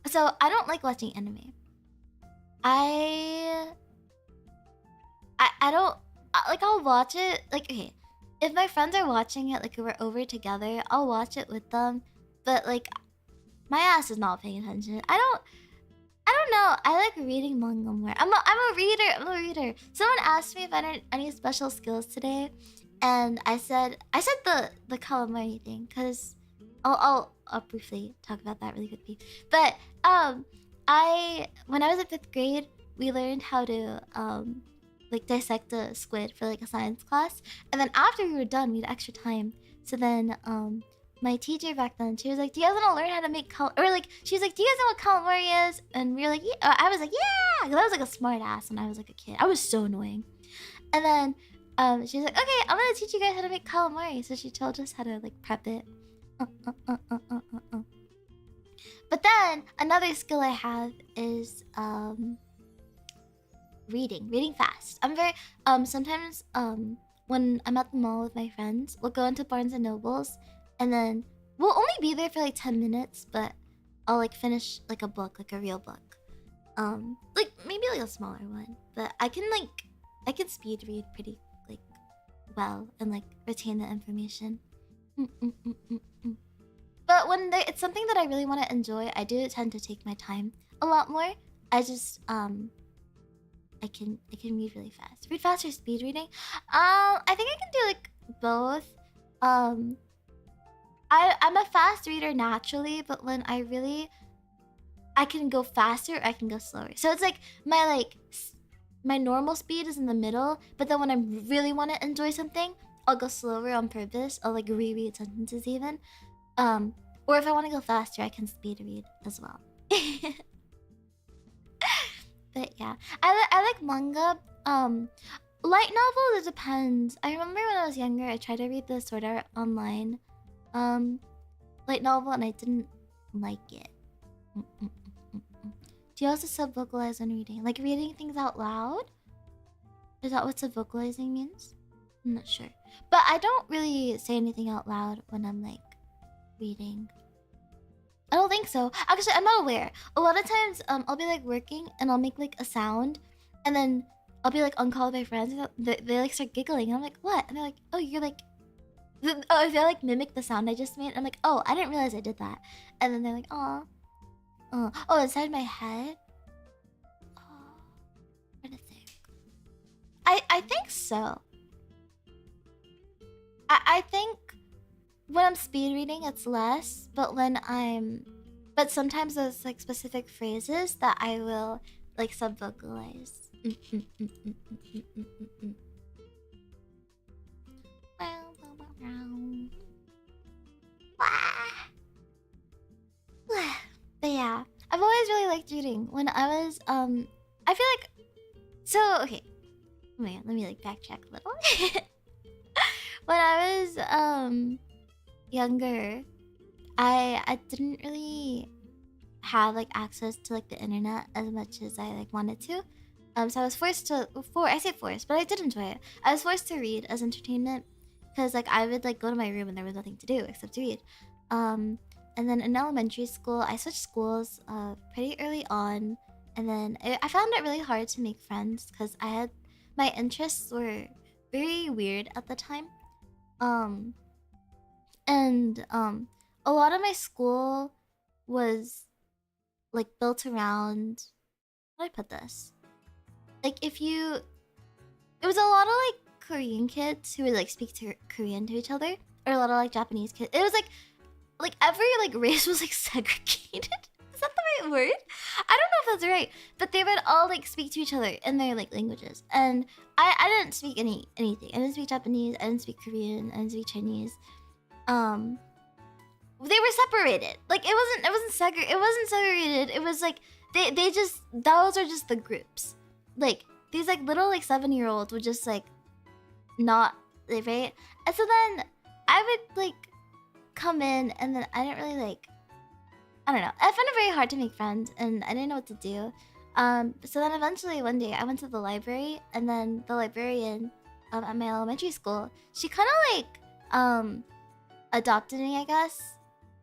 So, I don't like watching anime. I don't... Like, I'll watch it... Like, okay. If my friends are watching it, like, we're over together, I'll watch it with them. But, like, my ass is not paying attention. I don't know. I like reading manga more. I'm a reader. Someone asked me if I had any special skills today, and I said the calamari thing, because I'll briefly talk about that really quickly. But when I was in 5th grade, we learned how to like dissect a squid for like a science class, and then after we were done, we had extra time. So then my teacher back then, she was like, do you guys want to learn how to make or like, she was like, do you guys know what calamari is? And we were like, yeah. I was like, yeah, because I was like a smart ass when I was like a kid. I was so annoying. And then she's like, okay, I'm gonna teach you guys how to make calamari. So she told us how to like prep it. But then another skill I have is reading fast. I'm very sometimes when I'm at the mall with my friends, we'll go into Barnes and Nobles, and then we'll only be there for like 10 minutes, but I'll like finish like a book, like a real book. Like maybe like a smaller one, but I can speed read pretty like well and like retain the information. But when it's something that I really want to enjoy, I do tend to take my time a lot more. I just I can read really fast. Read fast or speed reading? I think I can do like both. I'm a fast reader naturally, but when I can go faster or I can go slower. So it's like my normal speed is in the middle, but then when I really want to enjoy something, I'll go slower on purpose. I'll like reread sentences even. Or if I want to go faster, I can speed read as well. But yeah, I like manga. Light novel, it depends. I remember when I was younger, I tried to read the Sword Art Online light novel, and I didn't like it. Do you also sub-vocalize when reading? Like reading things out loud? Is that what sub-vocalizing means? I'm not sure. But I don't really say anything out loud when I'm like reading. I don't think so. Actually, I'm not aware. A lot of times, I'll be like working and I'll make like a sound, and then I'll be like on call with my friends. And they like start giggling, and I'm like, "What?" And they're like, "Oh, you're like," oh, if they like mimic the sound I just made, I'm like, "Oh, I didn't realize I did that." And then they're like, "Aw, oh, inside my head." Oh, what do you think? I think so. I think when I'm speed reading, it's less, but but sometimes there's like specific phrases that I will like sub-vocalize. But yeah, I've always really liked reading. When I was I feel like okay. Wait, let me like backtrack a little. When I was younger, I didn't really have like access to like the internet as much as I like wanted to. So I was forced to I say forced, but I did enjoy it. I was forced to read as entertainment because like I would like go to my room and there was nothing to do except to read. And then in elementary school, I switched schools pretty early on, and then I found it really hard to make friends because my interests were very weird at the time. And a lot of my school was like built around, how do I put this? Like it was a lot of like Korean kids who would like speak to Korean to each other, or a lot of like Japanese kids. It was like every like race was like segregated. Is that the right word? I don't know if that's right, but they would all like speak to each other in their like languages, and I didn't speak anything. I didn't speak Japanese. I didn't speak Korean. I didn't speak Chinese. They were separated. Like it wasn't segregated. It was like they just, those are just the groups. Like these like little like 7-year-olds would just like not like, right? And so then I would like come in, and then I didn't really like, I don't know. I found it very hard to make friends, and I didn't know what to do. So then eventually one day I went to the library, and then the librarian at my elementary school, she kind of like adopted me, I guess,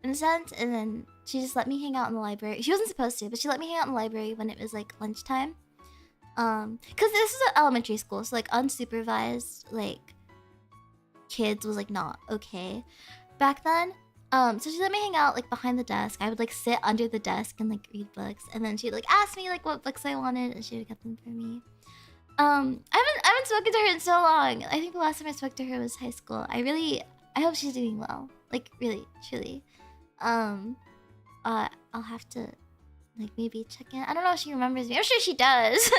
in a sense, and then she just let me hang out in the library. She wasn't supposed to, but she let me hang out in the library when it was like lunchtime. Cause this is an elementary school, so like unsupervised like kids was like not okay back then. So she let me hang out like behind the desk. I would like sit under the desk and like read books, and then she'd like ask me like what books I wanted, and she would get them for me. I haven't spoken to her in so long. I think the last time I spoke to her was high school. I hope she's doing well. Like really, truly. I'll have to like maybe check in. I don't know if she remembers me. I'm sure she does.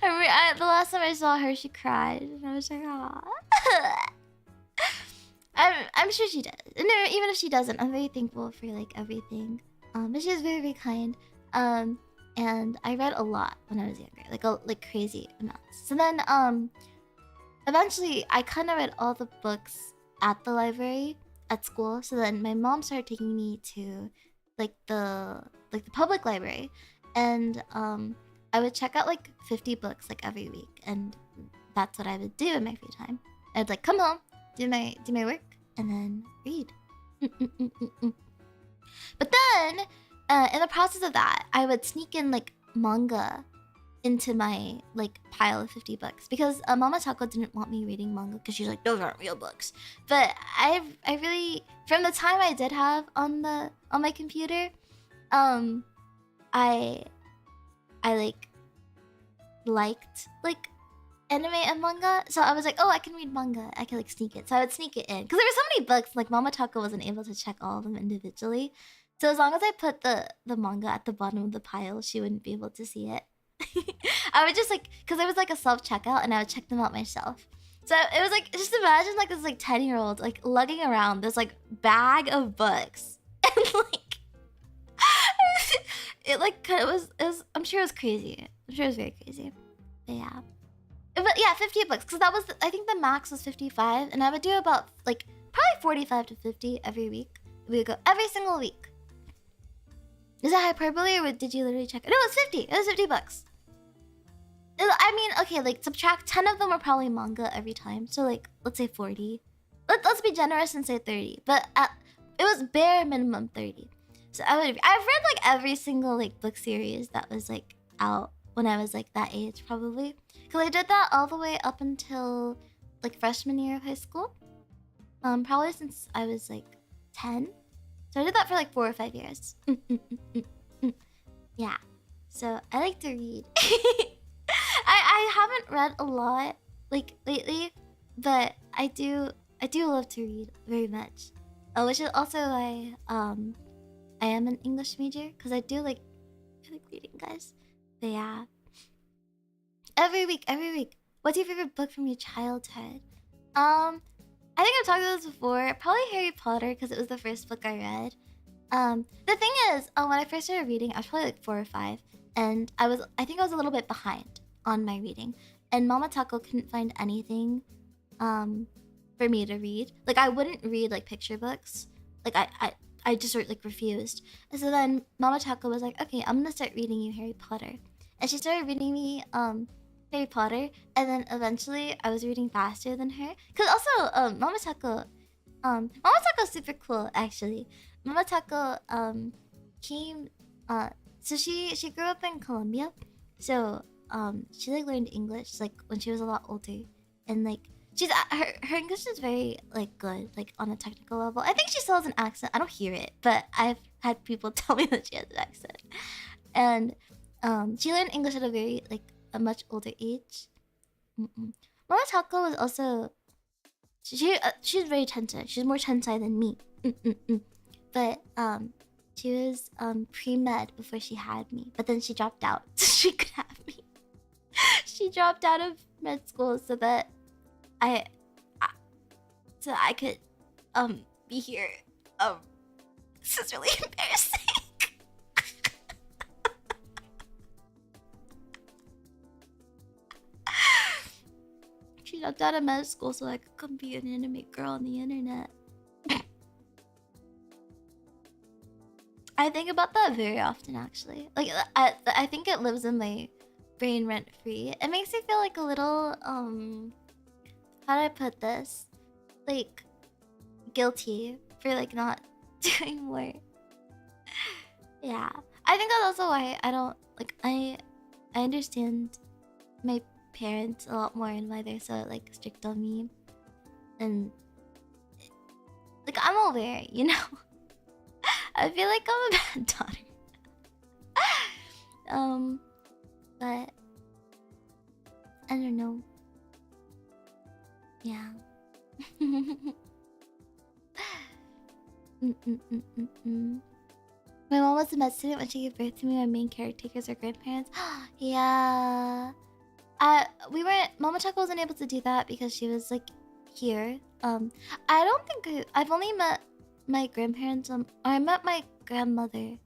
The last time I saw her, she cried, and I was like, "Aw." I'm sure she does. And even if she doesn't, I'm very thankful for like everything. But she was very, very kind. And I read a lot when I was younger, like crazy amounts. So then eventually I kind of read all the books at the library at school. So then my mom started taking me to like the public library, and I would check out like 50 books like every week, and that's what I would do in my free time. I'd like come home, do my work, and then read. But then, in the process of that, I would sneak in like manga into my like pile of 50 books because Mama Taco didn't want me reading manga because she's like, those aren't real books. But I really, from the time I did have on my computer, I like liked like anime and manga, so I was like, oh, I can read manga, I can like sneak it. So I would sneak it in because there were so many books, like Mama Taco wasn't able to check all of them individually, so as long as I put the manga at the bottom of the pile, she wouldn't be able to see it. I would just like, because there was like a self-checkout, and I would check them out myself. So it was like, just imagine like this like 10-year-old like lugging around this like bag of books and like it like kind of was I'm sure it was crazy. I'm sure it was very crazy. But yeah. But yeah, 50 books, because that was I think the max was 55, and I would do about like probably 45 to 50 every week. We would go every single week. Is that hyperbole, or did you literally check it? No, it was 50. It was 50 bucks. I mean, okay, like subtract 10 of them are probably manga every time. So like, let's say 40. Let's be generous and say 30. But it was bare minimum 30. So I've read like every single like book series that was like out when I was like that age, probably. Because I did that all the way up until like freshman year of high school. Probably since I was like 10. So I did that for like 4 or 5 years. Yeah. So I like to read. I haven't read a lot like lately, but I do love to read very much. Which is also why I am an English major, because I like reading, guys. But yeah. Every week. What's your favorite book from your childhood? I think I've talked about this before. Probably Harry Potter, because it was the first book I read. The thing is, when I first started reading, I was probably like 4 or 5, and I think I was a little bit behind on my reading, and Mama Taco couldn't find anything, for me to read. Like I wouldn't read like picture books. Like I just like refused. And so then Mama Taco was like, okay, I'm gonna start reading you Harry Potter, and she started reading me Harry Potter, and then eventually I was reading faster than her. Cause also Mama Taco's super cool actually. Mama Taco came so she grew up in Colombia, so she like learned English like when she was a lot older, and like her English is very like good, like on a technical level. I think she still has an accent. I don't hear it, but I've had people tell me that she has an accent, and she learned English at a very like a much older age. Mama Taco was also she's very tensai. She's more tensai than me. But she was pre-med before she had me. But then she dropped out so she could have me. She dropped out of med school so that I could be here. This is really embarrassing. She dropped out of med school so I could come be an anime girl on the internet. I think about that very often, actually. Like, I think it lives in my brain rent free. It makes me feel like a little, how do I put this? Like, guilty for, like, not doing more. Yeah. I think that's also why I don't, like, I understand my parents a lot more and why they're so, like, strict on me. And, like, I'm aware, you know? I feel like I'm a bad daughter. But I don't know. Yeah. My mom was a med student when she gave birth to me. My main caretakers are grandparents. Yeah. Mama Chuck wasn't able to do that because she was like here. I don't think I've only met my grandparents I met my grandmother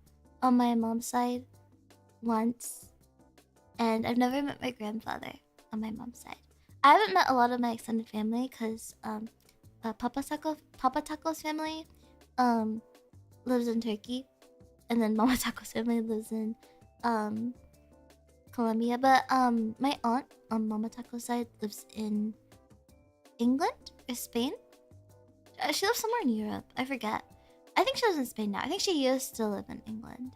on my mom's side once, and I've never met my grandfather on my mom's side. I haven't met a lot of my extended family because Papa Taco's family um lives in Turkey, and then Mama Taco's family lives in um Colombia. But my aunt on Mama Taco's side lives in England or Spain. She lives somewhere in Europe. I forget. I think she lives in Spain now. I think she used to live in England.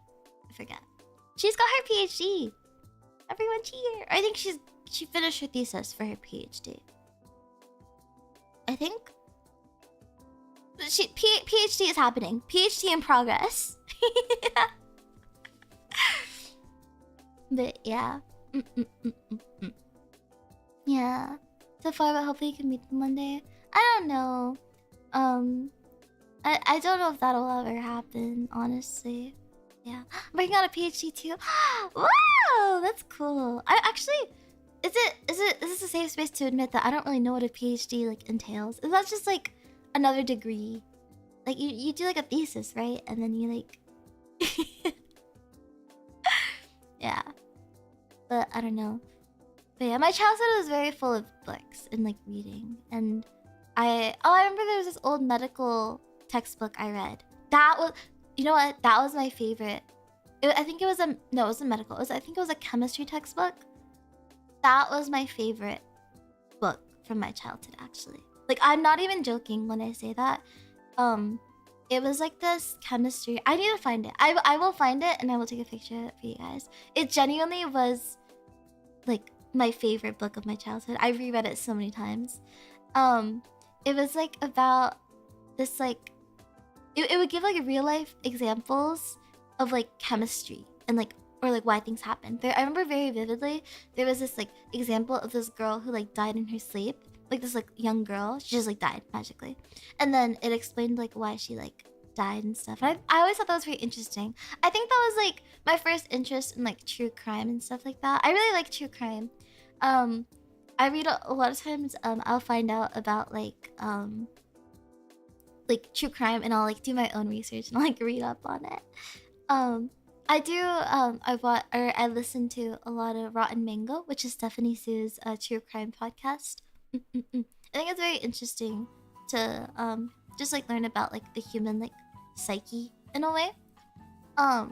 I forget. She's got her PhD. Everyone cheer. I think she finished her thesis for her PhD. I think PhD is happening. PhD in progress. But yeah. Yeah. So far, but hopefully you can meet them one day. I don't know. I don't know if that'll ever happen, honestly. Yeah. I'm working on a PhD too. Wow, that's cool. I actually is this a safe space to admit that I don't really know what a PhD like entails? Is that just like another degree? Like you do like a thesis, right? And then you like yeah. But I don't know. But yeah, my childhood was very full of books and like reading. And I remember there was this old medical textbook I read. That was, you know what? That was my favorite. I think it was a no, it wasn't medical. I think it was a chemistry textbook. That was my favorite book from my childhood, actually. Like, I'm not even joking when I say that. It was like this chemistry. I need to find it. I will find it and I will take a picture for you guys. It genuinely was like my favorite book of my childhood. I reread it so many times. It was like about this like it would give like real life examples of like chemistry and like or like why things happen. I remember very vividly there was this like example of this girl who like died in her sleep. Like this like young girl, she just like died magically, and then it explained like why she like died and stuff. And I always thought that was very interesting. I think that was like my first interest in like true crime and stuff like that. I really like true crime. I read a lot of times. I'll find out about like true crime, and I'll like do my own research and I'll like read up on it. I do. I listen to a lot of Rotten Mango, which is Stephanie Sue's true crime podcast. I think it's very interesting to just like learn about like the human like psyche in a way. I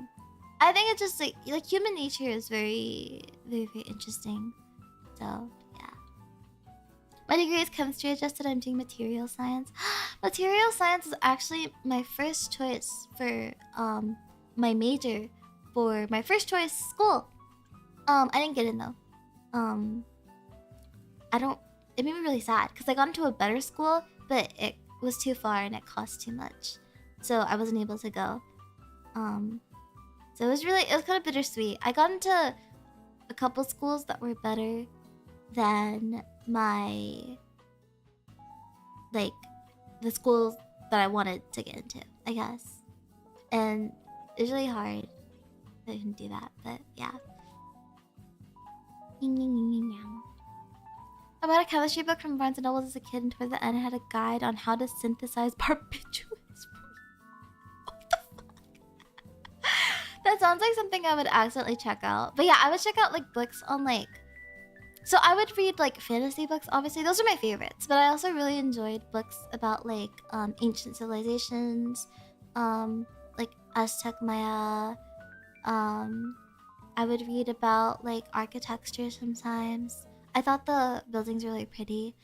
think it's just like human nature is very very very interesting. So yeah. My degree is chemistry adjusted. I'm doing material science. Material science is actually my first choice for my major for my first choice school. I didn't get in though. I don't. It made me really sad because I got into a better school, but it was too far and it cost too much, so I wasn't able to go. So it was kind of bittersweet. I got into a couple schools that were better than my like the schools that I wanted to get into, I guess. And it's really hard. I couldn't do that, but yeah. I bought a chemistry book from Barnes & Noble as a kid, and toward the end it had a guide on how to synthesize barbiturates. What the fuck? That sounds like something I would accidentally check out. But yeah, I would check out like books on like... So I would read like fantasy books, obviously. Those are my favorites. But I also really enjoyed books about like ancient civilizations, like Aztec Maya. I would read about like architecture sometimes. I thought the buildings were really pretty.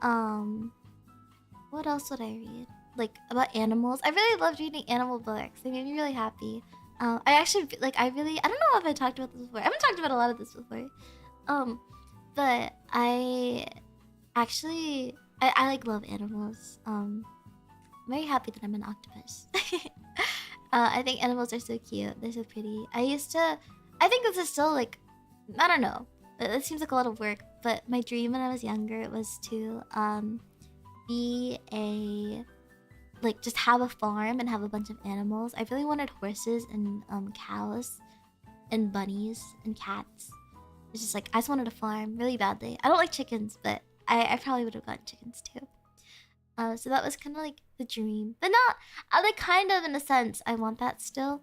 What else would I read? Like about animals. I really loved reading animal books. They made me really happy. I actually like I don't know if I talked about this before. I haven't talked about a lot of this before. But I actually I like love animals. I'm very happy that I'm an octopus. I think animals are so cute. They're so pretty. I think this is still like, I don't know. It seems like a lot of work, but my dream when I was younger was to be like just have a farm and have a bunch of animals. I really wanted horses and cows and bunnies and cats. It's just like I just wanted a farm really badly. I don't like chickens, but I probably would have gotten chickens too. So that was kind of like the dream, but not like kind of in a sense. I want that still,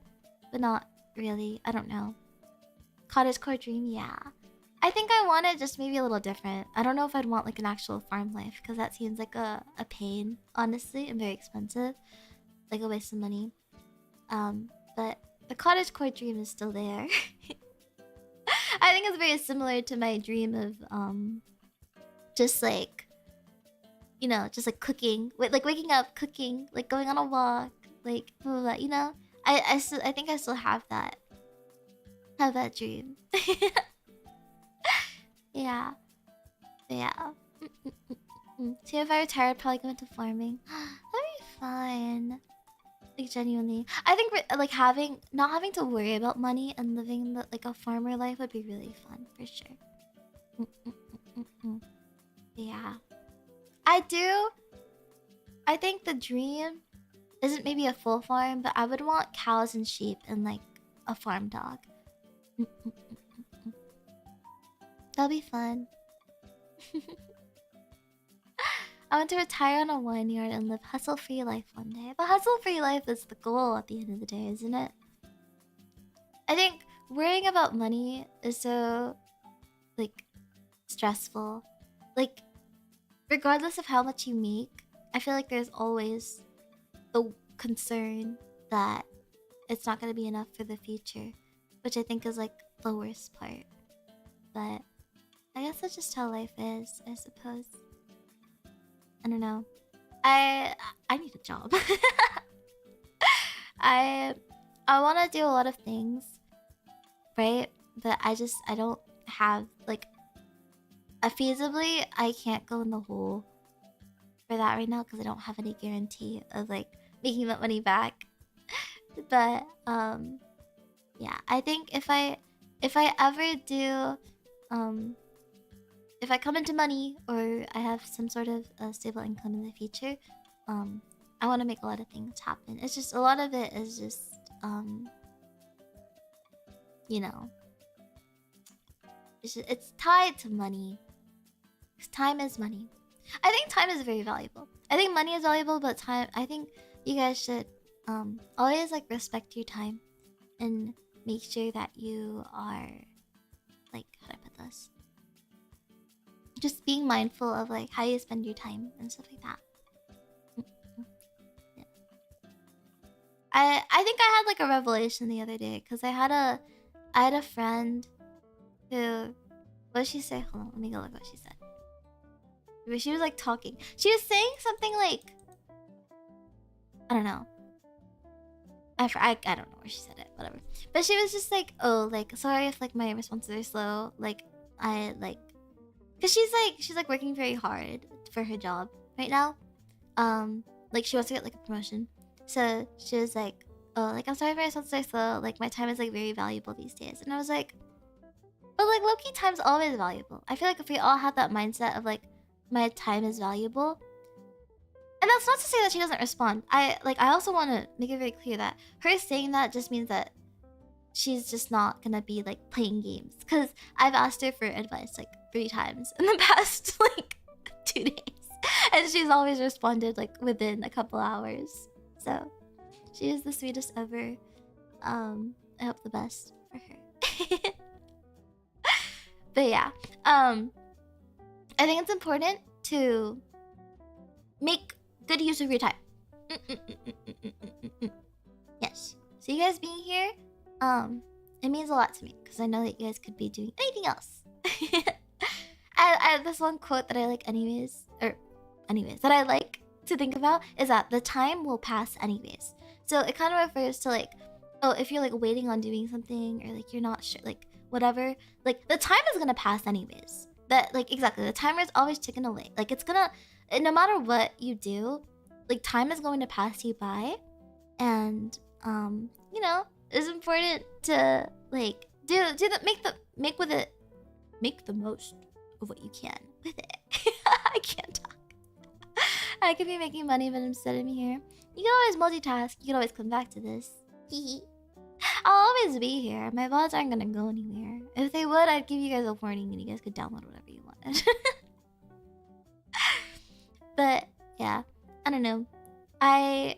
but not really. I don't know. Cottagecore dream, yeah. I think I want it just maybe a little different. I don't know if I'd want like an actual farm life because that seems like a pain, honestly, and very expensive, like a waste of money. But the cottagecore dream is still there. I think it's very similar to my dream of just like, you know, just like cooking, like waking up, cooking, like going on a walk, like blah, blah, blah, you know. I think I still have that dream. Yeah, yeah. See, if I retire, I'd probably go into farming. That'd be fun. Like genuinely, I think like not having to worry about money and living like a farmer life would be really fun for sure. Yeah, I do. I think the dream isn't maybe a full farm, but I would want cows and sheep and like a farm dog. That'll be fun. I want to retire on a vineyard and live hustle-free life one day. But hustle-free life is the goal at the end of the day, isn't it? I think worrying about money is so, like, stressful. Like, regardless of how much you make, I feel like there's always the concern that it's not going to be enough for the future, which I think is, like, the worst part. But I guess that's just how life is, I suppose. I don't know. I need a job. I want to do a lot of things, right? But I don't have like feasibly I can't go in the hole for that right now because I don't have any guarantee of like making that money back. But yeah, I think if I ever do if I come into money or I have some sort of stable income in the future, I want to make a lot of things happen. It's just a lot of it is just, you know, it's tied to money. 'Cause time is money. I think time is very valuable. I think money is valuable, but time. I think you guys should always like respect your time and make sure that you are like, how do I put this? Just being mindful of like how you spend your time and stuff like that. Yeah. I think I had like a revelation the other day because I had a friend who, what did she say? Hold on, let me go look what she said. But she was like talking. She was saying something like, I don't know. I don't know where she said it. Whatever. But she was just like, oh, like sorry if like my responses are slow. Like I like. Cause she's like working very hard for her job right now. Like she wants to get like a promotion. So she was like, "Oh, like I'm sorry if my responses are slow. Like my time is like very valuable these days." And I was like, "But like low-key time's always valuable." I feel like if we all had that mindset of like my time is valuable, and that's not to say that she doesn't respond. I also want to make it very clear that her saying that just means that she's just not gonna be like playing games. Cause I've asked her for advice like 3 times in the past like 2 days, and she's always responded like within a couple hours. So she is the sweetest ever. I hope the best for her. But yeah, I think it's important to make good use of your time. Yes. So you guys being here, it means a lot to me because I know that you guys could be doing anything else. I have this one quote that I like that I like to think about is that the time will pass anyways. So it kind of refers to like, oh, if you're like waiting on doing something or like you're not sure, like whatever, like the time is gonna pass anyways. That like exactly, the timer is always ticking away. Like it's gonna, no matter what you do, like time is going to pass you by, and you know, it's important to like make the most of what you can with it. I can't talk. I could be making money, but instead of here, you can always multitask. You can always come back to this. I'll always be here. My VODs aren't gonna go anywhere. If they would, I'd give you guys a warning and you guys could download whatever you wanted. But yeah, I don't know. I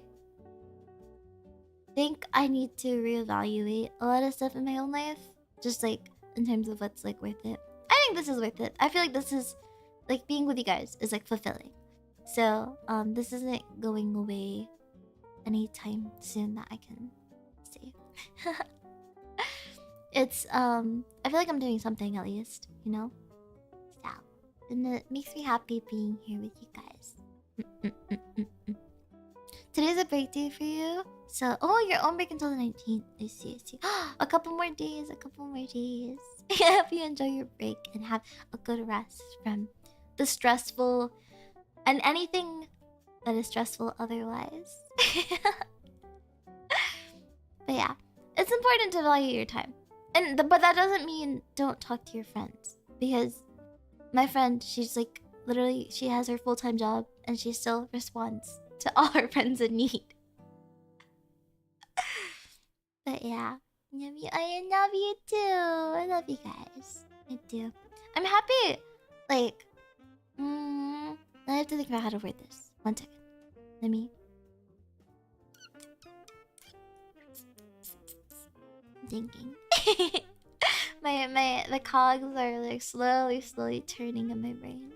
think I need to reevaluate a lot of stuff in my own life, just like in terms of what's like worth it. I like this is worth it. I feel like this is like being with you guys is like fulfilling. So this isn't going away anytime soon that I can see. It's I feel like I'm doing something at least, you know? So, and it makes me happy being here with you guys. Today's a break day for you. So, oh, you're on break until the 19th. I see, I see. A couple more days, a couple more days. I hope you enjoy your break and have a good rest from the stressful and anything that is stressful otherwise. But yeah, it's important to value your time. But that doesn't mean don't talk to your friends. Because my friend, she's like, literally, she has her full-time job and she still responds to all her friends in need. But yeah, I love you too. I love you guys. I do. I'm happy. Like, I have to think about how to word this. 1 second. Let me. Thinking. The cogs are like slowly turning in my brain.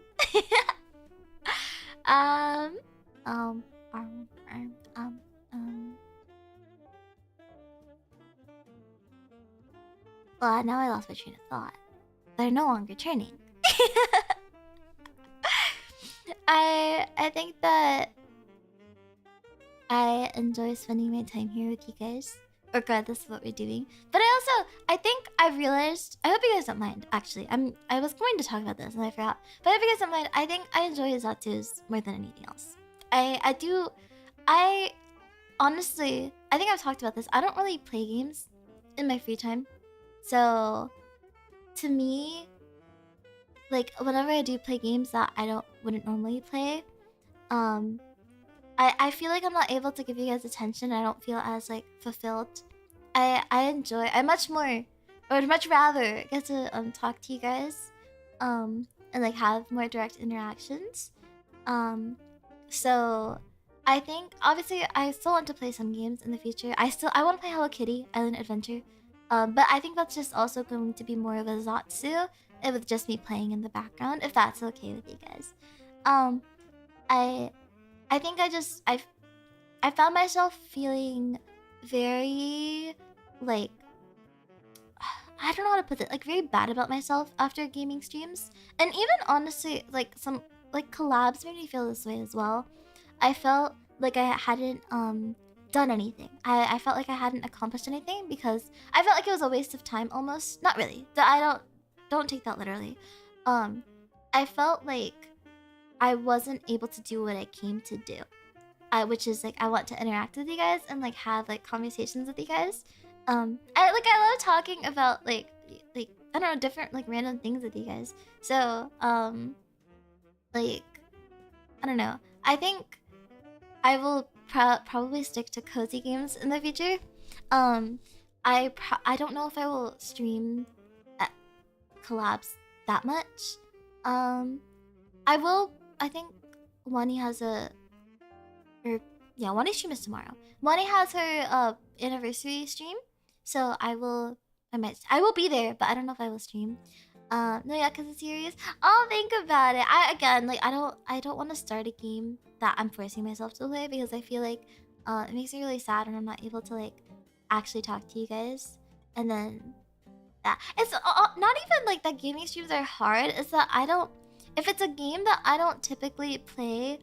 um. Well, now I lost my train of thought. They're no longer turning. I think that I enjoy spending my time here with you guys, regardless of what we're doing. But I think I've realized. I hope you guys don't mind. Actually, I was going to talk about this and I forgot. But I hope you guys don't mind. I think I enjoy Zatsus more than anything else. I do. I honestly, I think I've talked about this. I don't really play games in my free time. So, to me, like whenever I do play games that I wouldn't normally play, I feel like I'm not able to give you guys attention. I don't feel as like fulfilled. I would much rather get to talk to you guys, and like have more direct interactions. So I think obviously I still want to play some games in the future. I want to play Hello Kitty Island Adventure. But I think that's just also going to be more of a Zatsu, with just me playing in the background, if that's okay with you guys. I think I found myself feeling very like I don't know how to put it, like very bad about myself after gaming streams, and even honestly like some like collabs made me feel this way as well. I felt like I hadn't done anything. I felt like I hadn't accomplished anything because I felt like it was a waste of time almost. Not really. I don't take that literally. I felt like I wasn't able to do what I came to do. Which is like I want to interact with you guys and like have like conversations with you guys. I love talking about like I don't know, different like random things with you guys. So like I don't know. I think I will probably stick to cozy games in the future. I don't know if I will stream collabs that much. I will. I think Wani has Wani stream is tomorrow. Wani has her anniversary stream, so I will be there, but I don't know if I will stream. No, yeah, cause it's serious. I'll think about it. I don't want to start a game that I'm forcing myself to play because I feel like it makes me really sad when I'm not able to like actually talk to you guys. And then that it's not even like that gaming streams are hard. It's that if it's a game that I don't typically play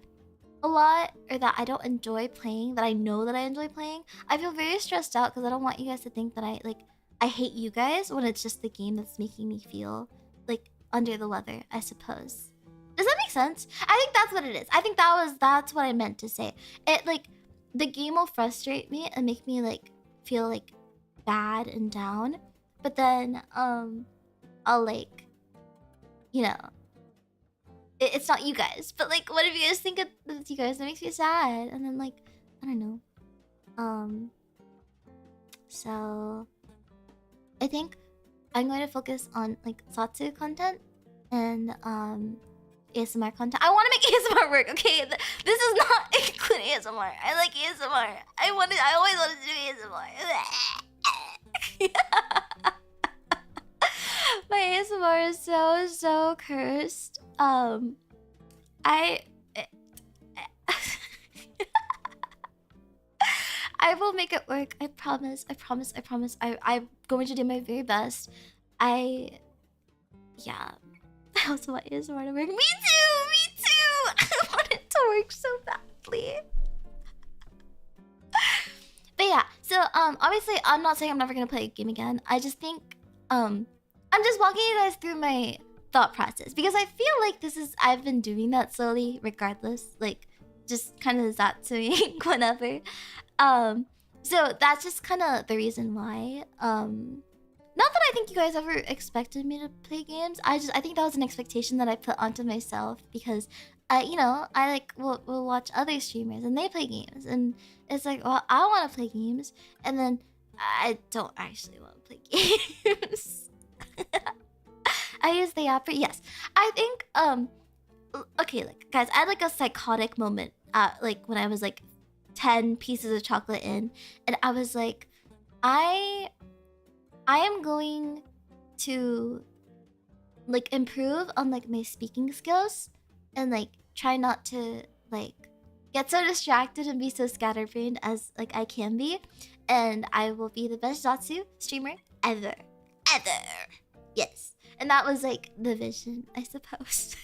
a lot or that I don't enjoy playing, that I know that I enjoy playing, I feel very stressed out because I don't want you guys to think that I hate you guys when it's just the game that's making me feel like under the weather, I suppose. Does that make sense? I think that's what it is. I think that's what I meant to say. It like the game will frustrate me and make me like feel like bad and down, but then I'll like, you know, it's not you guys, but like what if you guys think it's you guys? That makes me sad, and then like I don't know. So I think I'm going to focus on like Satsu content and ASMR content. I want to make ASMR work, okay? This is not including ASMR. I like ASMR. I always wanted to do ASMR. My ASMR are so cursed. I I will make it work. I promise. I promise. I promise. I'm going to do my very best. Yeah. I also want ASMR to work. Me too. Me too. I want it to work so badly. But yeah. So obviously I'm not saying I'm never gonna play a game again. I just think I'm just walking you guys through my thought process because I feel like I've been doing that slowly, regardless. Like just kind of zatsuing whenever. So that's just kind of the reason why. Not that I think you guys ever expected me to play games. I think that was an expectation that I put onto myself because, I will watch other streamers and they play games, and it's like, well, I want to play games, and then I don't actually want to play games. I use the app. Yes, I think okay, like guys, I had like a psychotic moment. Like when I was like 10 pieces of chocolate in, and I was like, I am going to like improve on like my speaking skills and like try not to like get so distracted and be so scatterbrained as like I can be, and I will be the best Zatsu streamer ever. Yes. And that was like the vision, I suppose.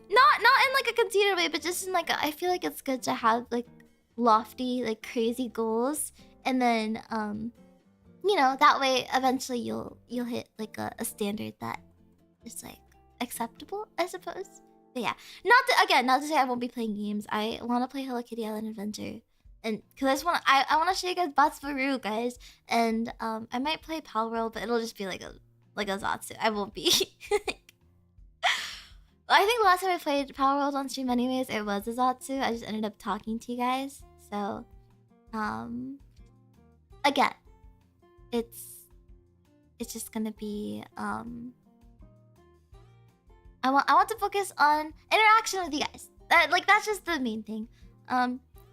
Not in like a conceited way, but just in like I feel like it's good to have like lofty, like crazy goals, and then that way eventually you'll hit like a standard that is like acceptable, I suppose. But yeah, not to say I won't be playing games. I want to play Hello Kitty Island Adventure, and because I want to show you guys Batsbaru, guys, and I might play Pal World, but it'll just be like a Zatsu. I won't be. I think the last time I played Power World on stream anyways, it was a Zatsu. I just ended up talking to you guys. So, again, it's just gonna be, I want to focus on interaction with you guys. That's just the main thing.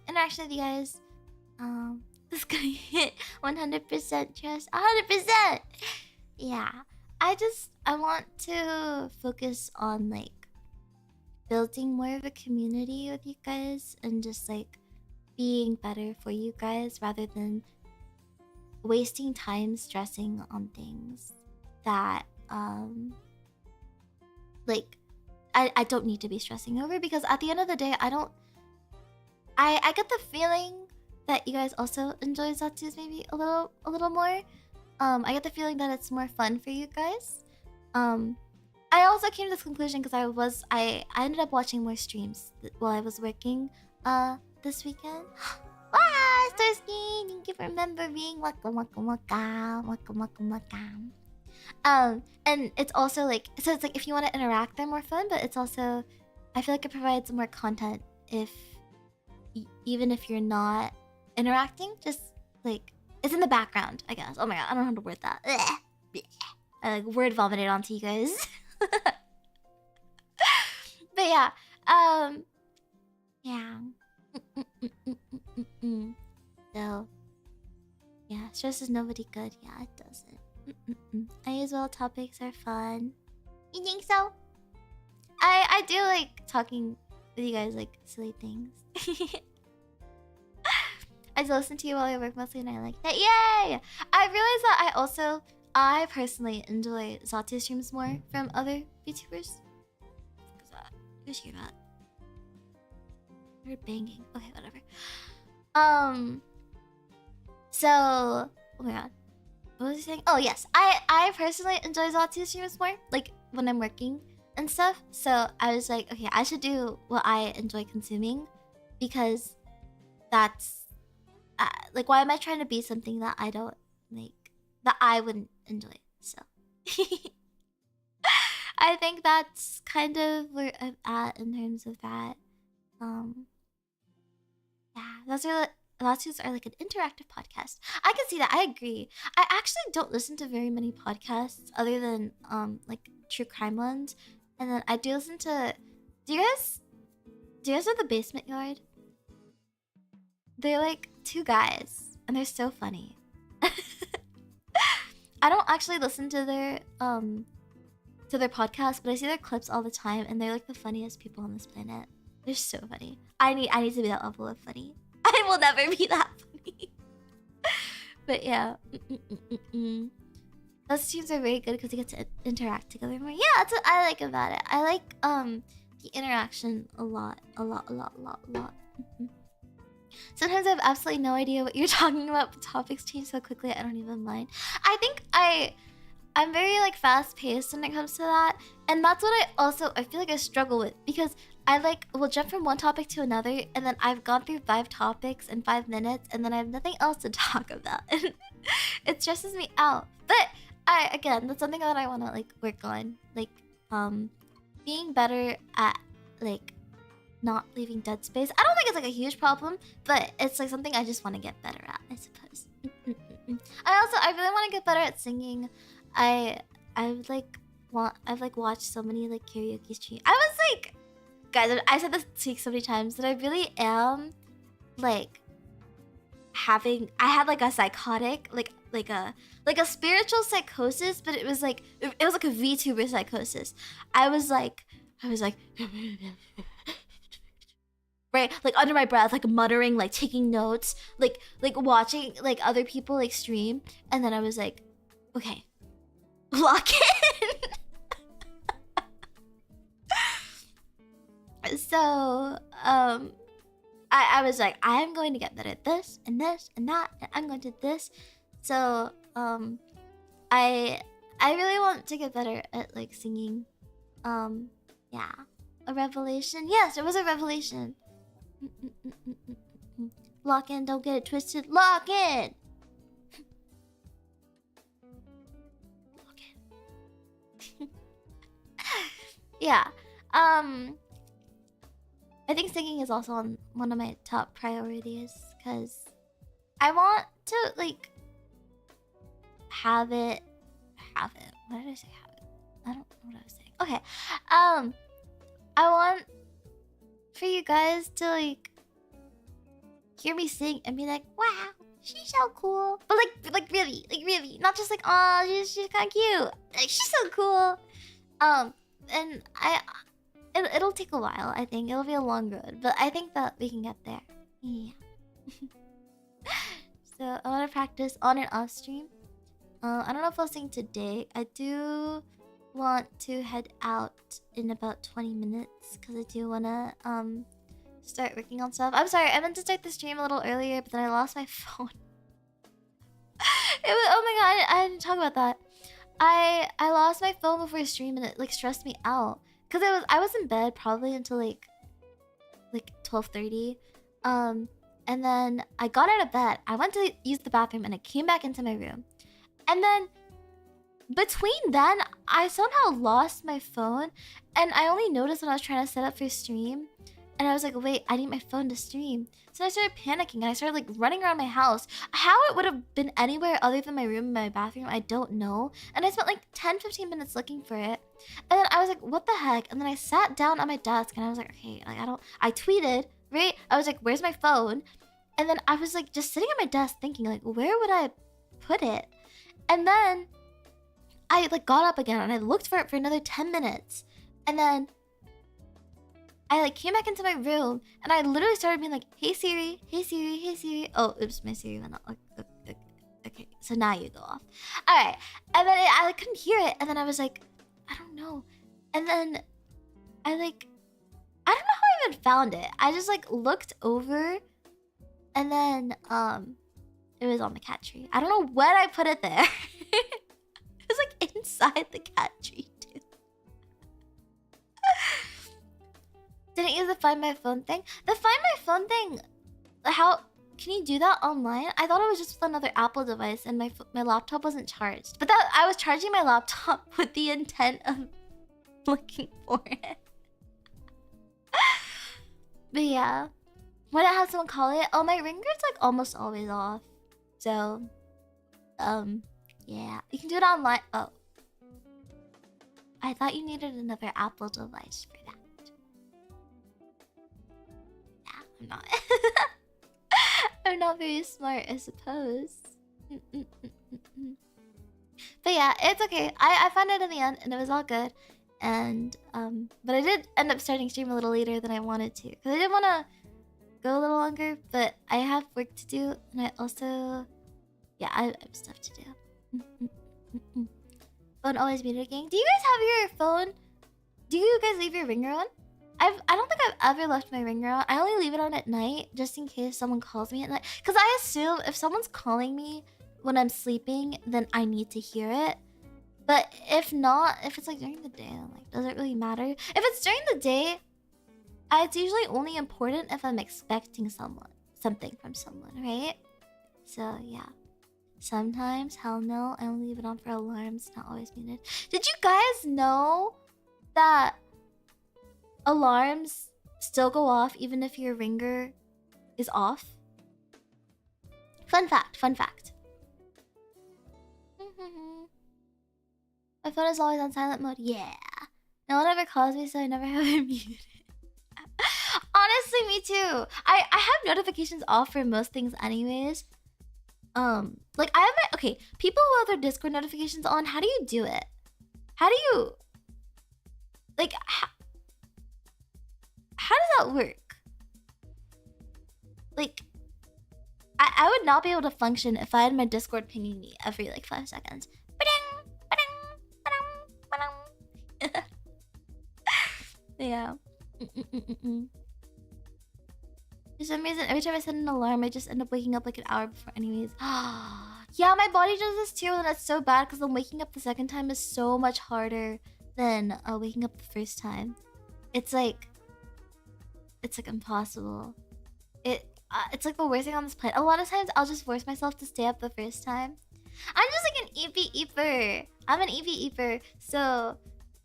Interaction with you guys. This is gonna hit 100% trust. 100%! Yeah. I want to focus on like building more of a community with you guys and just like being better for you guys rather than wasting time stressing on things that like I don't need to be stressing over, because at the end of the day I get the feeling that you guys also enjoy Zatsus maybe a little more. I get the feeling that it's more fun for you guys. I also came to this conclusion because I ended up watching more streams while I was working this weekend. Wow, Starsky, thank you for remembering. Waka waka waka waka waka waka. And it's also like, so it's like if you want to interact, they're more fun, but it's also, I feel like it provides more content if even if you're not interacting, just like it's in the background, I guess. Oh my god, I don't know how to word that. I like word vomited onto you guys. But yeah, yeah. So yeah, stress is nobody good. Yeah, it doesn't. I as well. Topics are fun. You think so? I do like talking with you guys, like silly things. I listen to you while I work mostly, and I like that. Yay! I realized that I personally enjoy Zatsu streams more from other VTubers. You hear that? You're banging. Okay, whatever. So, oh my god, what was I saying? Oh yes, I personally enjoy Zatsu streams more, like when I'm working and stuff. So I was like, okay, I should do what I enjoy consuming, because that's like, why am I trying to be something that I don't like, that I wouldn't enjoy? So I think that's kind of where I'm at in terms of that. Yeah, Lawsuits are like an interactive podcast. I can see that. I agree. I actually don't listen to very many podcasts other than like true crime ones, and then I do listen to. Do you guys know the Basement Yard? They're like two guys, and they're so funny. I don't actually listen to their to their podcast, but I see their clips all the time, and they're like the funniest people on this planet. They're so funny. I need to be that level of funny. I will never be that funny. But yeah. Those streams are very good because you get to interact together more. Yeah, that's what I like about it. I like the interaction a lot. Sometimes I have absolutely no idea what you're talking about, but topics change so quickly I don't even mind. I think I'm very like fast paced when it comes to that, and that's what I feel like I struggle with, because I will jump from one topic to another, and then I've gone through 5 topics in 5 minutes, and then I have nothing else to talk about. It stresses me out. But again, that's something that I want to like work on, like being better at like not leaving dead space. I don't think it's like a huge problem, but it's like something I just want to get better at, I suppose. I really want to get better at singing. I've watched so many like karaoke streams. I was like, guys, I said this so many times that I really am like I had like a psychotic like a spiritual psychosis, but it was like a VTuber psychosis. I was like right, like under my breath, like muttering, like taking notes, like watching like other people like stream, and then I was like, okay, lock in. So I was like, I am going to get better at this and this and that, and I'm going to do this. So I really want to get better at like singing. Yeah, a revelation. Yes, it was a revelation. Lock in, don't get it twisted. Lock in. Lock in. Yeah. I think singing is also on one of my top priorities, because I want to like have it. Why did I say have it? I don't know what I was saying. Okay. I want for you guys to like hear me sing and be like, wow, she's so cool. But like really, not just like, oh, she's kind of cute. Like, she's so cool. And it'll take a while. I think it'll be a long road, but I think that we can get there. Yeah. So I want to practice on and off stream. I don't know if I'll sing today. I do want to head out in about 20 minutes because I do want to start working on stuff. I'm sorry, I meant to start the stream a little earlier, but then I lost my phone. Oh my god, I didn't talk about that. I lost my phone before stream, and it like stressed me out because I was in bed probably until like 12:30. And then I got out of bed. I went to use the bathroom, and I came back into my room. And then between then, I somehow lost my phone, and I only noticed when I was trying to set up for stream. And I was like, wait, I need my phone to stream. So I started panicking, and I started like running around my house. How it would have been anywhere other than my room and my bathroom, I don't know. And I spent like 10-15 minutes looking for it. And then I was like, what the heck? And then I sat down on my desk, and I was like, okay, like I tweeted, right? I was like, where's my phone? And then I was like just sitting at my desk thinking like, where would I put it? And then I like got up again, and I looked for it for another 10 minutes. And then I like came back into my room, and I literally started being like, hey Siri, hey Siri, hey Siri. Oh, oops, my Siri went off. Okay, so now you go off. Alright. And then I like couldn't hear it, and then I was like, I don't know. And then I don't know how I even found it. I just like looked over, and then it was on the cat tree. I don't know when I put it there. It was like inside the cat tree too. Didn't use the Find My Phone thing. The Find My Phone thing, how can you do that online? I thought it was just with another Apple device, and my laptop wasn't charged. But I was charging my laptop with the intent of looking for it. But yeah, when I have someone call it, oh, my ringer's like almost always off. So, yeah, you can do it online. Oh, I thought you needed another Apple device for that. I'm not. I'm not very smart, I suppose. But But yeah, it's okay. I found it in the end, and it was all good. And but I did end up starting stream a little later than I wanted to, because I didn't want to go a little longer. But I have work to do, and I also, yeah, I have stuff to do. Phone always muted gang. Do you guys have your phone? Do you guys leave your ringer on? I don't think I've ever left my ringer on. I only leave it on at night just in case someone calls me at night. Because I assume if someone's calling me when I'm sleeping, then I need to hear it. But if not, if it's like during the day, then like, does it really matter? If it's during the day, it's usually only important if I'm expecting something from someone, right? So yeah. Sometimes, hell no, I only leave it on for alarms, not always muted. Did you guys know that alarms still go off even if your ringer is off? Fun fact, fun fact. My phone is always on silent mode. Yeah. No one ever calls me, so I never have it muted. Honestly, me too. I have notifications off for most things anyways. Like I have my, okay, people who have their Discord notifications on, how do you do it? How do you, like, how does that work? Like, I would not be able to function if I had my Discord pinging me every like 5 seconds. Yeah. For some reason, every time I set an alarm, I just end up waking up like an hour before anyways. Yeah, my body does this too, and that's so bad because then waking up the second time is so much harder than waking up the first time. It's like impossible. It's like the worst thing on this planet. A lot of times, I'll just force myself to stay up the first time. I'm just like an eeper. I'm an eeper, so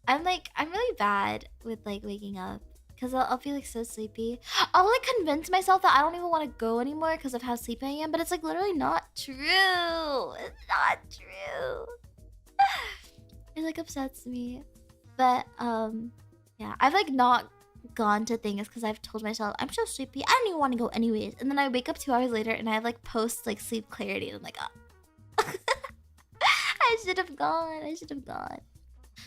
I'm really bad with like waking up. Because I'll feel like so sleepy. I'll like convince myself that I don't even want to go anymore because of how sleepy I am. But it's like literally not true. It's not true. It like upsets me. But yeah, I've like not gone to things because I've told myself I'm so sleepy. I don't even want to go anyways. And then I wake up 2 hours later and I have like post like sleep clarity. And I'm like, oh. I should have gone. I should have gone.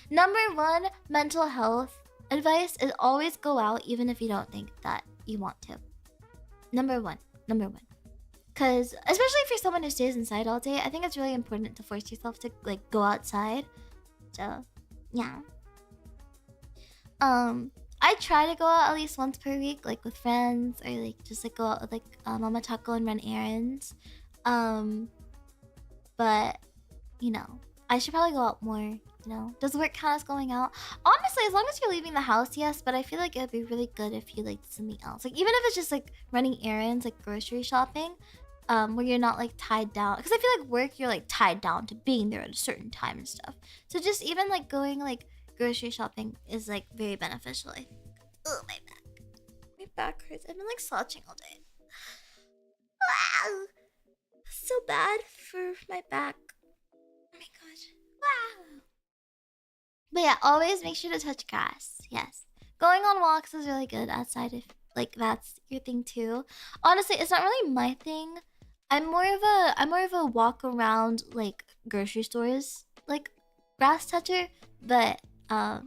Number 1, mental health advice is always go out even if you don't think that you want to. Number one. Because especially for someone who stays inside all day, I think it's really important to force yourself to like go outside. So yeah. I try to go out at least once per week, like with friends, or like just like go out with like Mama Taco and run errands. But you know, I should probably go out more. You know, does work count as going out? Honestly, as long as you're leaving the house, yes. But I feel like it would be really good if you like did something else. Like even if it's just like running errands, like grocery shopping, where you're not like tied down. Because I feel like work, you're like tied down to being there at a certain time and stuff. So just even like going like grocery shopping is like very beneficial. I think. Oh, my back. My back hurts. I've been like slouching all day. Wow. So bad for my back. Oh my gosh. Wow. But yeah, always make sure to touch grass. Yes. Going on walks is really good outside if like that's your thing too. Honestly, it's not really my thing. I'm more of a walk around like grocery stores like grass toucher, but yeah.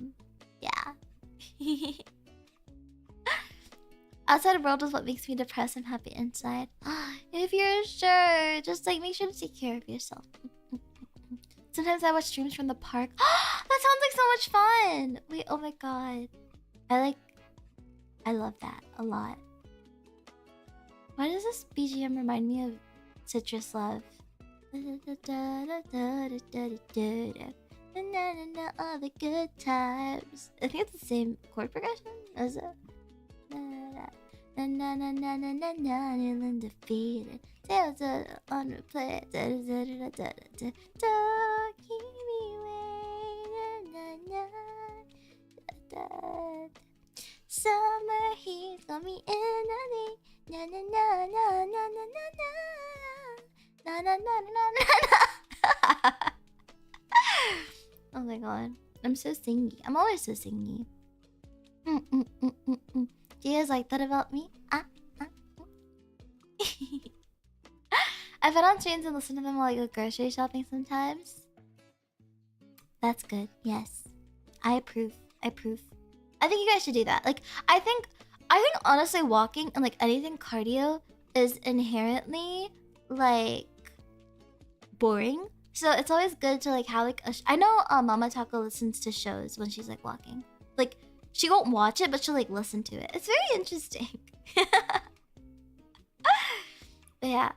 Outside world is what makes me depressed and happy inside. If you're sure, just like make sure to take care of yourself. Sometimes I watch streams from the park. That sounds like so much fun. Wait, oh my god. I love that a lot. Why does this BGM remind me of Citrus Love? All the good times. I think it's the same chord progression. Is it? Undefeated. Tales on replay. Keep me waiting. Summer heat got me in a na na na na na na na na na na na na. Oh my god, I'm so singy. I'm always so singy. Do you guys like that about me? I've been on streams and listen to them while I go grocery shopping sometimes. That's good. Yes. I approve. I approve. I think you guys should do that. Like, I think honestly walking and like anything cardio is inherently like boring. So it's always good to like have like I know Mama Taco listens to shows when she's like walking. Like she won't watch it, but she'll like listen to it. It's very interesting. But yeah.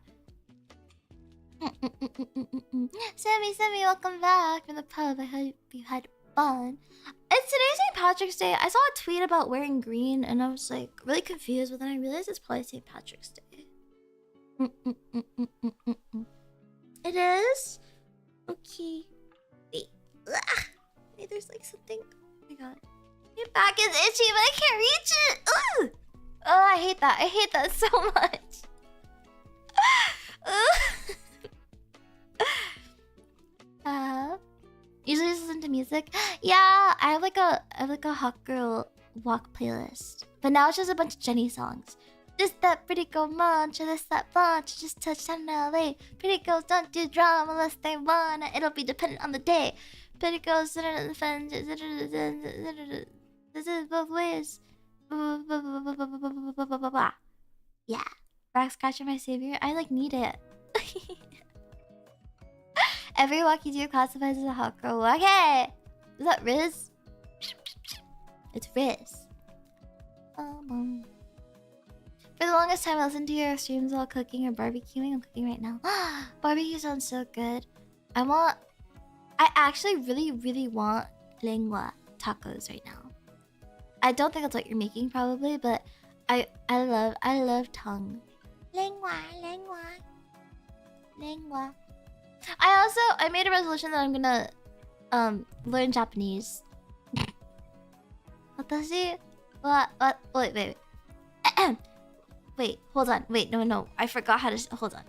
Sammy, welcome back from the pub. I hope you had fun. It's today's St. Patrick's Day. I saw a tweet about wearing green and I was like really confused, but then I realized it's probably St. Patrick's Day. It is? Okay. Wait. Ugh. Wait, there's like something. Oh my god. Your back is itchy, but I can't reach it. Ugh. Oh, I hate that. I hate that so much. Usually just listen to music. Yeah, I have like a hot girl walk playlist. But now it's just a bunch of Jenny songs. Just that pretty girl munch, just that bunch, just touched down in LA. Pretty girls don't do drama unless they wanna. It'll be dependent on the day. Pretty girls sit in the fence. This is both ways. Yeah. Back scratcher my savior. I like need it. Every walk you do classifies as a hot girl. Okay. Is that Riz? It's Riz. For the longest time, I listened to your streams while cooking or barbecuing. I'm cooking right now. Barbecue sounds so good. I actually really want lengua tacos right now. I don't think that's what you're making probably, but I love tongue. Lengua. I made a resolution that I'm gonna learn Japanese. Watashi wa wait. Wait, hold on. Wait, no. I forgot how to hold on.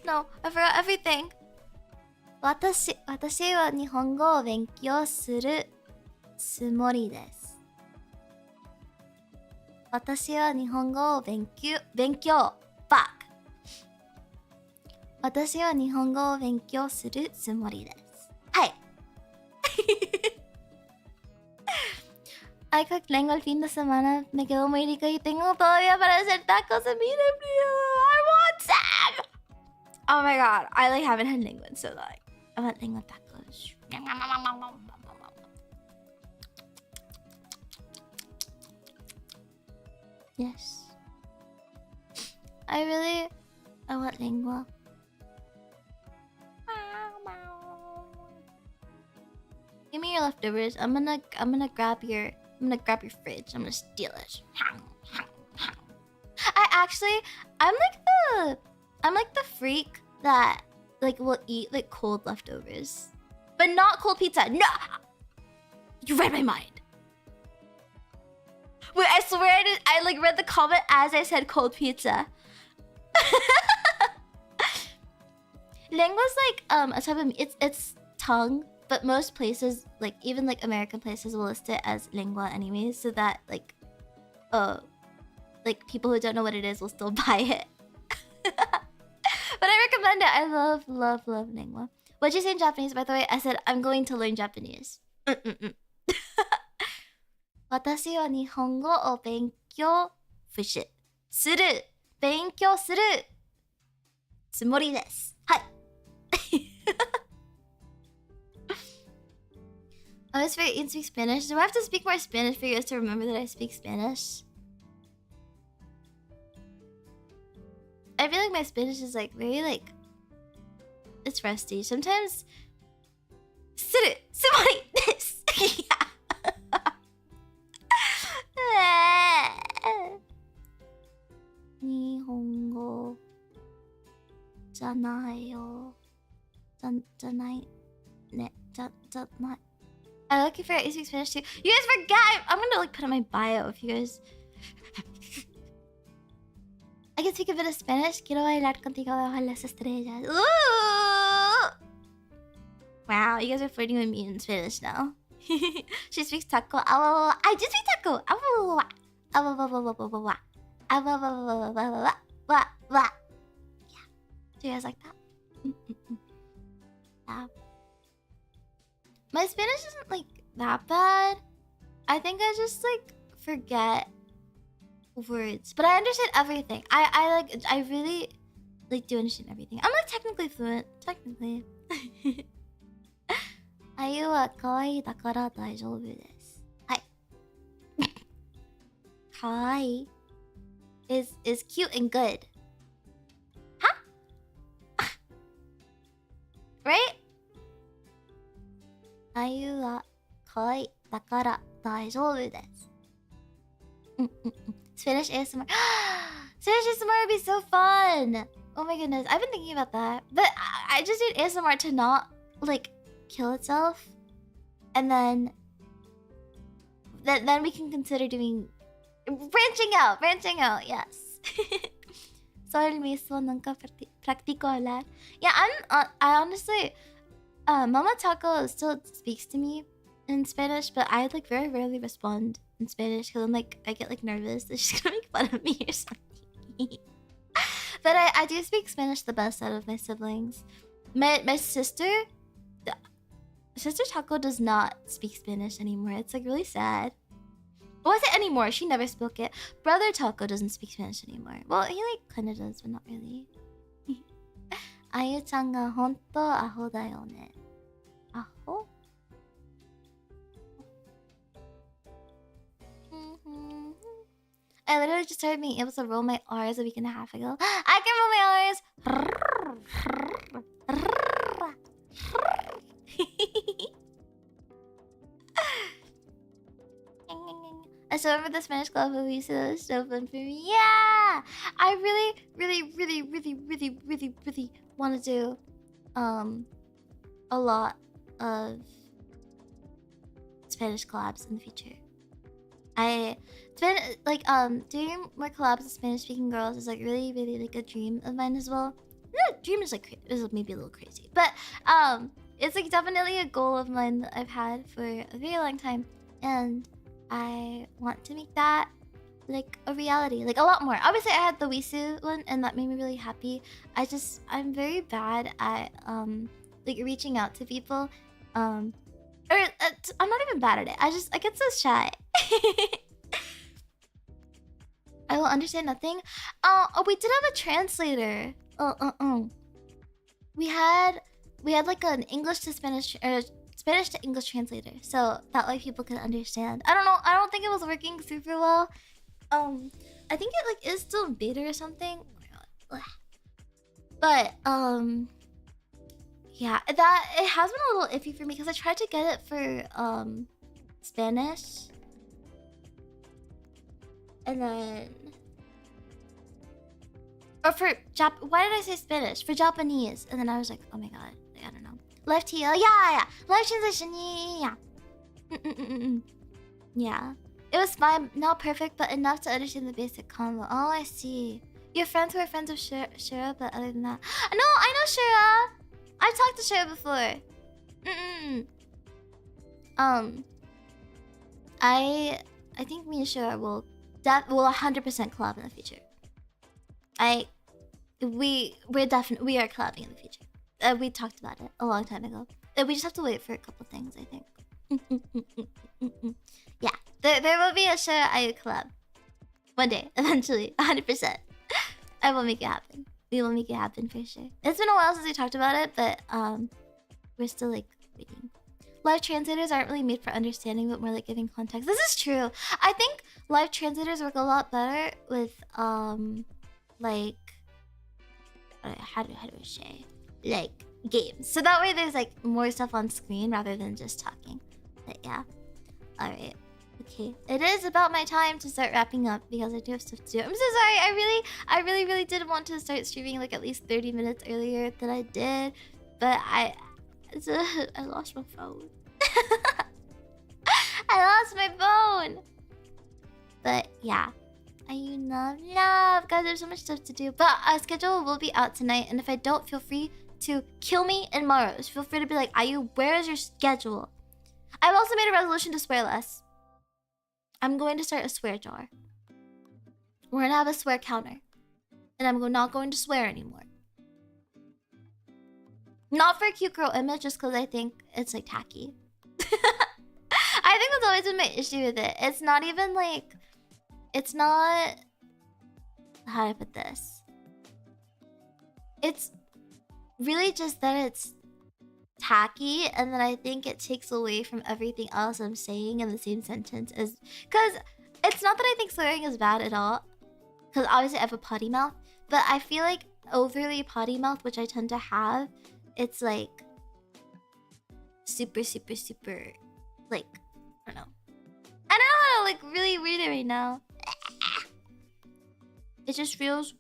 No, I forgot everything. 私は日本語を勉強するつもりです。私は日本語を勉強 Fuck 私は日本語を勉強するつもりです。はい。I cooked lengua el fin de semana. Me quedó muy rico y tengo todavía para hacer tacos en mi refri. I want some! Oh my god, I like haven't had lengua in so long. I want lengua tacos. Yes. I want lengua. Give me your leftovers. I'm gonna grab your fridge. I'm gonna steal it. I'm like the freak that like will eat like cold leftovers, but not cold pizza. No, you read my mind. Wait, I swear I like read the comment as I said cold pizza. Lengua's like a type of it's tongue, but most places, like even like American places, will list it as lengua anyways, so that like people who don't know what it is will still buy it. But I recommend it. I love lengua. What'd you say in Japanese, by the way? I said I'm going to learn Japanese. 私は日本語を勉強するつもりです。はい。I was very to speak Spanish. Do I have to speak more Spanish for you guys to remember that I speak Spanish? I feel like my Spanish is like very like it's rusty. Sometimes するつもりです。日本語じゃないよ。じゃないね。じゃない。I'm looking for you speak Spanish too. You guys forgot! I'm gonna like put in my bio if you guys... I can speak a bit of Spanish. Quiero bailar contigo bajo las estrellas. Ooh! Wow, you guys are flirting with me in Spanish now. She speaks tako. I do speak tako. Awawawawawawa. Awawawawawawa. Yeah. Do you guys like that? Yeah. My Spanish isn't like that bad. I think I just like forget words, but I understand everything. I really like do understand everything. I'm like technically fluent. Technically. あゆは可愛いだから大丈夫です。はい。可愛い is cute and good. Huh? Right? あゆは可愛いだから大丈夫です。Spanish ASMR. Spanish ASMR would be so fun. Oh my goodness, I've been thinking about that. But I just need ASMR to not like kill itself, and then we can consider doing branching out. Yes. Sorry, mismo nunca practico hablar. Yeah, I honestly, Mama Taco still speaks to me in Spanish, but I like very rarely respond in Spanish because I'm like, I get like nervous that she's gonna make fun of me or something. But I do speak Spanish the best out of my siblings. My sister Taco does not speak Spanish anymore. It's like really sad. Well, I say anymore. She never spoke it. Brother Taco doesn't speak Spanish anymore. Well, he like kind of does, but not really. Ayu-chan ga honto aho da yo ne. Aho? I literally just started being able to roll my R's a week and a half ago. I can roll my R's! I still remember the Spanish club movie, so it was so fun for me. Yeah! I really want to do a lot of Spanish collabs in the future. It's been like doing more collabs with Spanish speaking girls is like really like a dream of mine as well. No, dream is like is maybe a little crazy, but it's like definitely a goal of mine that I've had for a very long time, and I want to make that like a reality, like a lot more. Obviously, I had the Wisu one, and that made me really happy. I'm very bad at like reaching out to people, I'm not even bad at it. I get so shy. I will understand nothing. Oh, we did have a translator. We had like an English to Spanish or Spanish to English translator, so that way people could understand. I don't know. I don't think it was working super well. I think it like is still in beta or something. Oh my god. But yeah, that it has been a little iffy for me because I tried to get it for Spanish, and then or for why did I say Spanish? For Japanese, and then I was like, oh my god, I don't know. Left heel, yeah, live translation, yeah. Yeah, it was fine, not perfect, but enough to understand the basic combo. Oh, I see. Your friends who are friends of Shira, but other than that, no, I know Shira. I've talked to Shira before. I think me and Shira will 100% collab in the future. We are collabing in the future. We talked about it a long time ago. We just have to wait for a couple things, I think. Yeah, there will be a Shira Ayu collab one day, eventually, 100%. I will make it happen. We will make it happen for sure. It's been a while since we talked about it, but we're still like waiting. Live translators aren't really made for understanding, but more like giving context. This is true. I think live translators work a lot better with like how do I say, like games. So that way there's like more stuff on screen rather than just talking. But yeah. Alright. Okay. It is about my time to start wrapping up because I do have stuff to do. I'm so sorry. I really did want to start streaming like at least 30 minutes earlier than I did. But I lost my phone. I lost my phone. But yeah. Love. Guys, there's so much stuff to do. But our schedule will be out tonight. And if I don't, feel free to kill me in Morrows. Feel free to be like, Ayu, where is your schedule? I've also made a resolution to swear less. I'm going to start a swear jar. We're gonna have a swear counter. And I'm not going to swear anymore. Not for a cute girl image, just because I think it's like tacky. I think that's always been my issue with it. It's not even like... It's not... How do I put this? It's really just that it's tacky, and then I think it takes away from everything else I'm saying in the same sentence as... Because it's not that I think swearing is bad at all. Because obviously I have a potty mouth. But I feel like overly potty mouth, which I tend to have, it's like... Super, super, super... Like, I don't know. I don't know how to like really read it right now. It just feels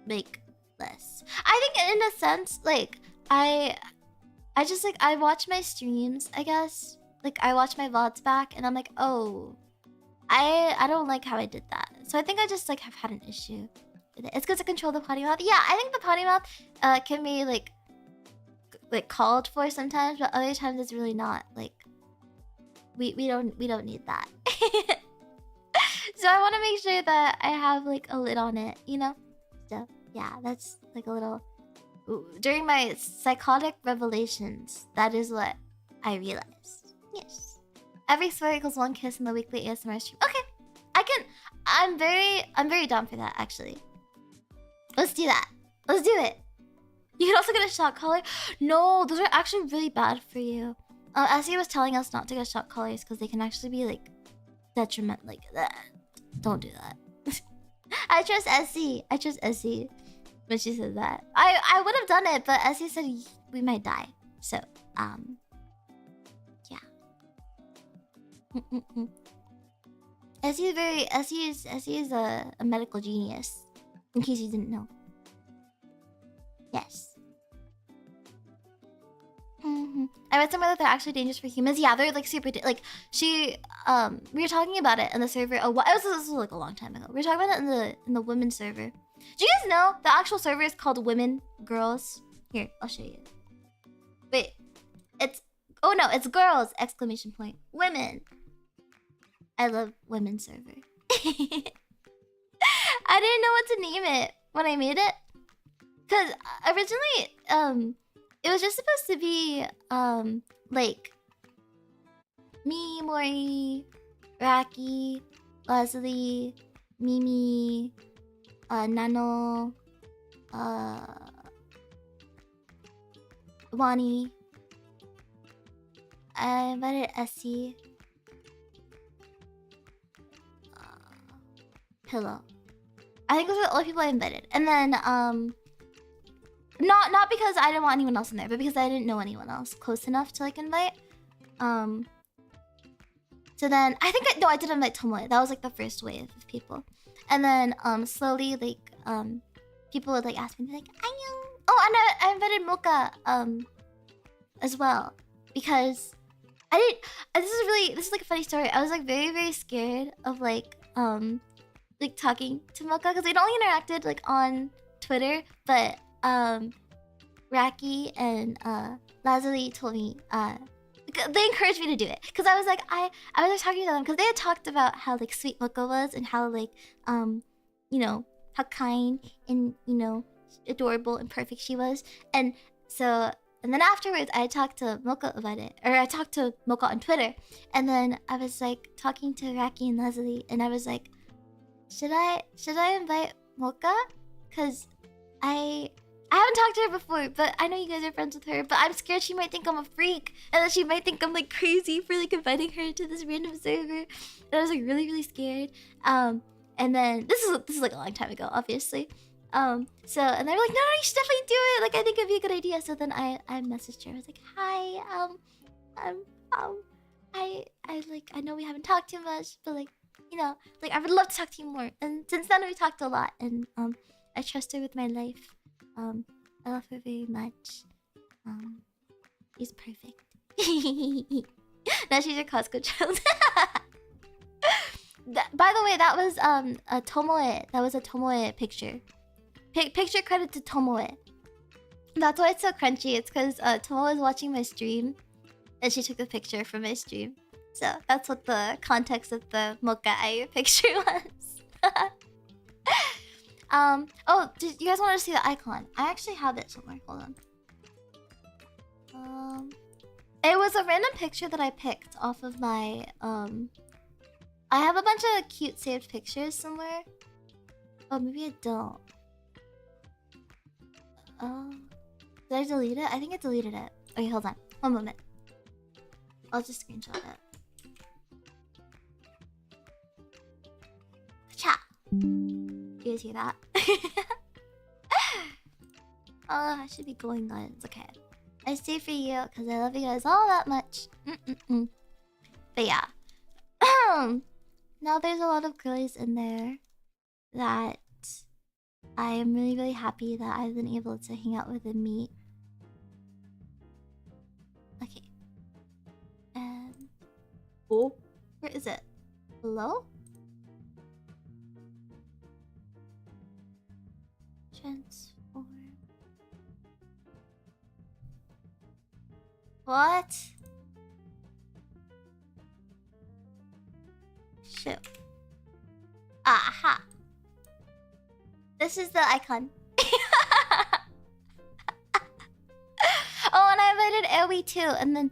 like less. I think in a sense, like I just like I watch my streams, I guess. Like I watch my VODs back and I'm like, oh, I don't like how I did that. So I think I just like have had an issue with it. It's good to control the potty mouth. Yeah, I think the potty mouth can be like called for sometimes, but other times it's really not. Like we don't need that. So I want to make sure that I have like a lid on it, you know? So yeah, that's like a little... During my psychotic revelations, that is what I realized. Yes. Every swear equals one kiss in the weekly ASMR stream. Okay, I'm very down for that, actually. Let's do that. Let's do it. You can also get a shock collar. No, those are actually really bad for you. Essie was telling us not to get shock collars because they can actually be like detriment like that. Don't do that. I trust Essie. I trust Essie when she said that. I would have done it, but Essie said we might die. So, yeah. Essie is a medical genius. In case you didn't know. Yes. I read somewhere that they're actually dangerous for humans. Yeah, they're like super like we were talking about it in the server. Oh, this was like a long time ago. We were talking about it in the women's server. Do you guys know the actual server is called Women Girls? Here, I'll show you. Wait, it's it's girls! Exclamation point. Women. I love women's server. I didn't know what to name it when I made it, cause originally it was just supposed to be like me, Mori, Raki, Leslie, Mimi, Nano, Wani. I invited Essie, Pillow. I think those are the only people I invited, and then Not because I didn't want anyone else in there, but because I didn't know anyone else close enough to like invite. So then I think I did invite Tomoe. That was like the first wave of people, and then slowly like people would like ask me like Annyeong. Oh, and I invited Mocha as well because I didn't. This is like a funny story. I was like very scared of like talking to Mocha because we'd only interacted like on Twitter, but Raki and Lazuli told me they encouraged me to do it because I was like I was like, talking to them because they had talked about how like sweet Mocha was and how like you know how kind and you know adorable and perfect she was, and then afterwards I talked to Mocha about it, or I talked to Mocha on Twitter, and then I was like talking to Raki and Leslie, and I was like, should I invite Mocha because I haven't talked to her before, but I know you guys are friends with her, but I'm scared she might think I'm a freak, and that she might think I'm like crazy for like inviting her to this random server. And I was like really scared. And then this is like a long time ago, obviously. So and they were like, no, you should definitely do it. Like I think it'd be a good idea. So then I messaged her. I was like, hi, I know we haven't talked too much, but like, you know, like I would love to talk to you more. And since then we talked a lot, and I trust her with my life. I love her very much. She's perfect. Now she's your Costco child. By the way, that was a Tomoe. That was a Tomoe picture. Picture credit to Tomoe. That's why it's so crunchy. It's because Tomoe was watching my stream, and she took a picture from my stream. So that's what the context of the Mocha Eye picture was. Oh, did you guys want to see the icon? I actually have it somewhere. Hold on. It was a random picture that I picked off of my I have a bunch of cute saved pictures somewhere. Oh, maybe I don't. Oh, did I delete it? I think I deleted it. Okay, hold on. One moment. I'll just screenshot it. Cha. You guys hear that? Oh, I should be going on. It's okay. I stay for you because I love you guys all that much. But yeah. Now there's a lot of girlies in there that I am really, really happy that I've been able to hang out with and meet. Okay. And... oh, where is it? Hello? Transform. What? Shoot. Aha. This is the icon. Oh, and I invited Ewi too, and then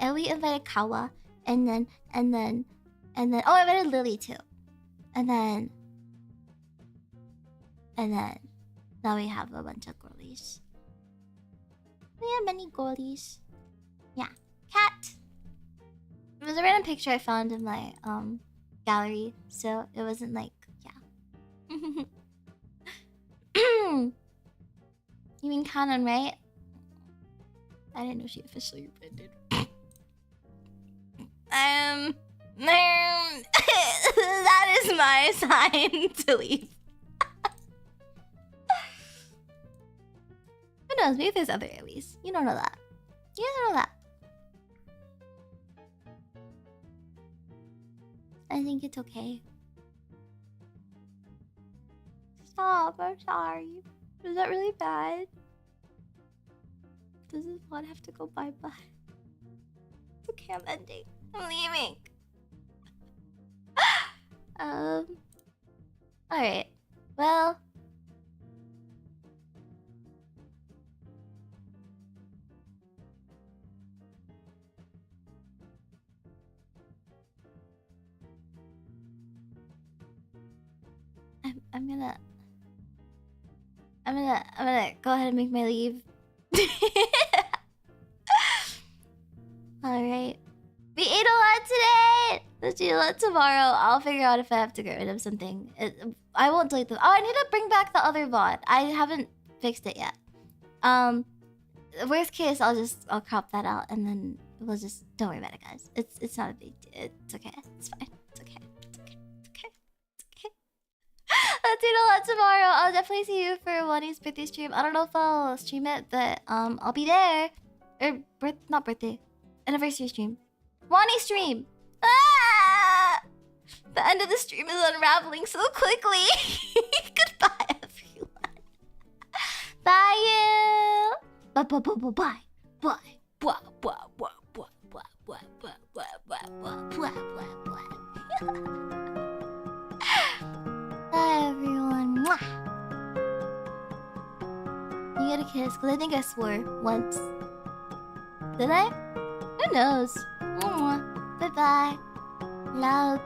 Ewi invited Kawa, and then oh, I invited Lily too, and then now we have a bunch of girlies. We have many girlies. Yeah, cat. It was a random picture I found in my gallery, so it wasn't like yeah. You mean canon, right? I didn't know she officially rebranded. That is my sign to leave. Who knows? Maybe there's other Ewis. You don't know that. You don't know that. I think it's okay. Stop, I'm sorry. Was that really bad? Does this one have to go bye-bye? It's okay, I'm ending. I'm leaving. Alright. Well... I'm gonna go ahead and make my leave. Alright. We ate a lot today! Let's eat a lot tomorrow. I'll figure out if I have to get rid of something. I won't delete them. Oh, I need to bring back the other VOD. I haven't fixed it yet. Worst case, I'll crop that out and then we'll just... don't worry about it, guys. It's not a big deal. It's okay. It's fine. It's okay. It's okay. It's okay. It's okay. Let's eat a lot tomorrow. I'll definitely see you for Wani's birthday stream. I don't know if I'll stream it, but I'll be there. Or not birthday. Anniversary stream. Wani stream! Ah! The end of the stream is unraveling so quickly. Goodbye, everyone. Bye, you. Bye, bye, bye, bye, bye. Bye. Blah, blah, blah, blah, blah, blah, blah, blah, blah, blah, blah, blah. Bye, everyone. Mwah. You get a kiss, because I think I swore once. Did I? Who knows? Bye-bye. Love.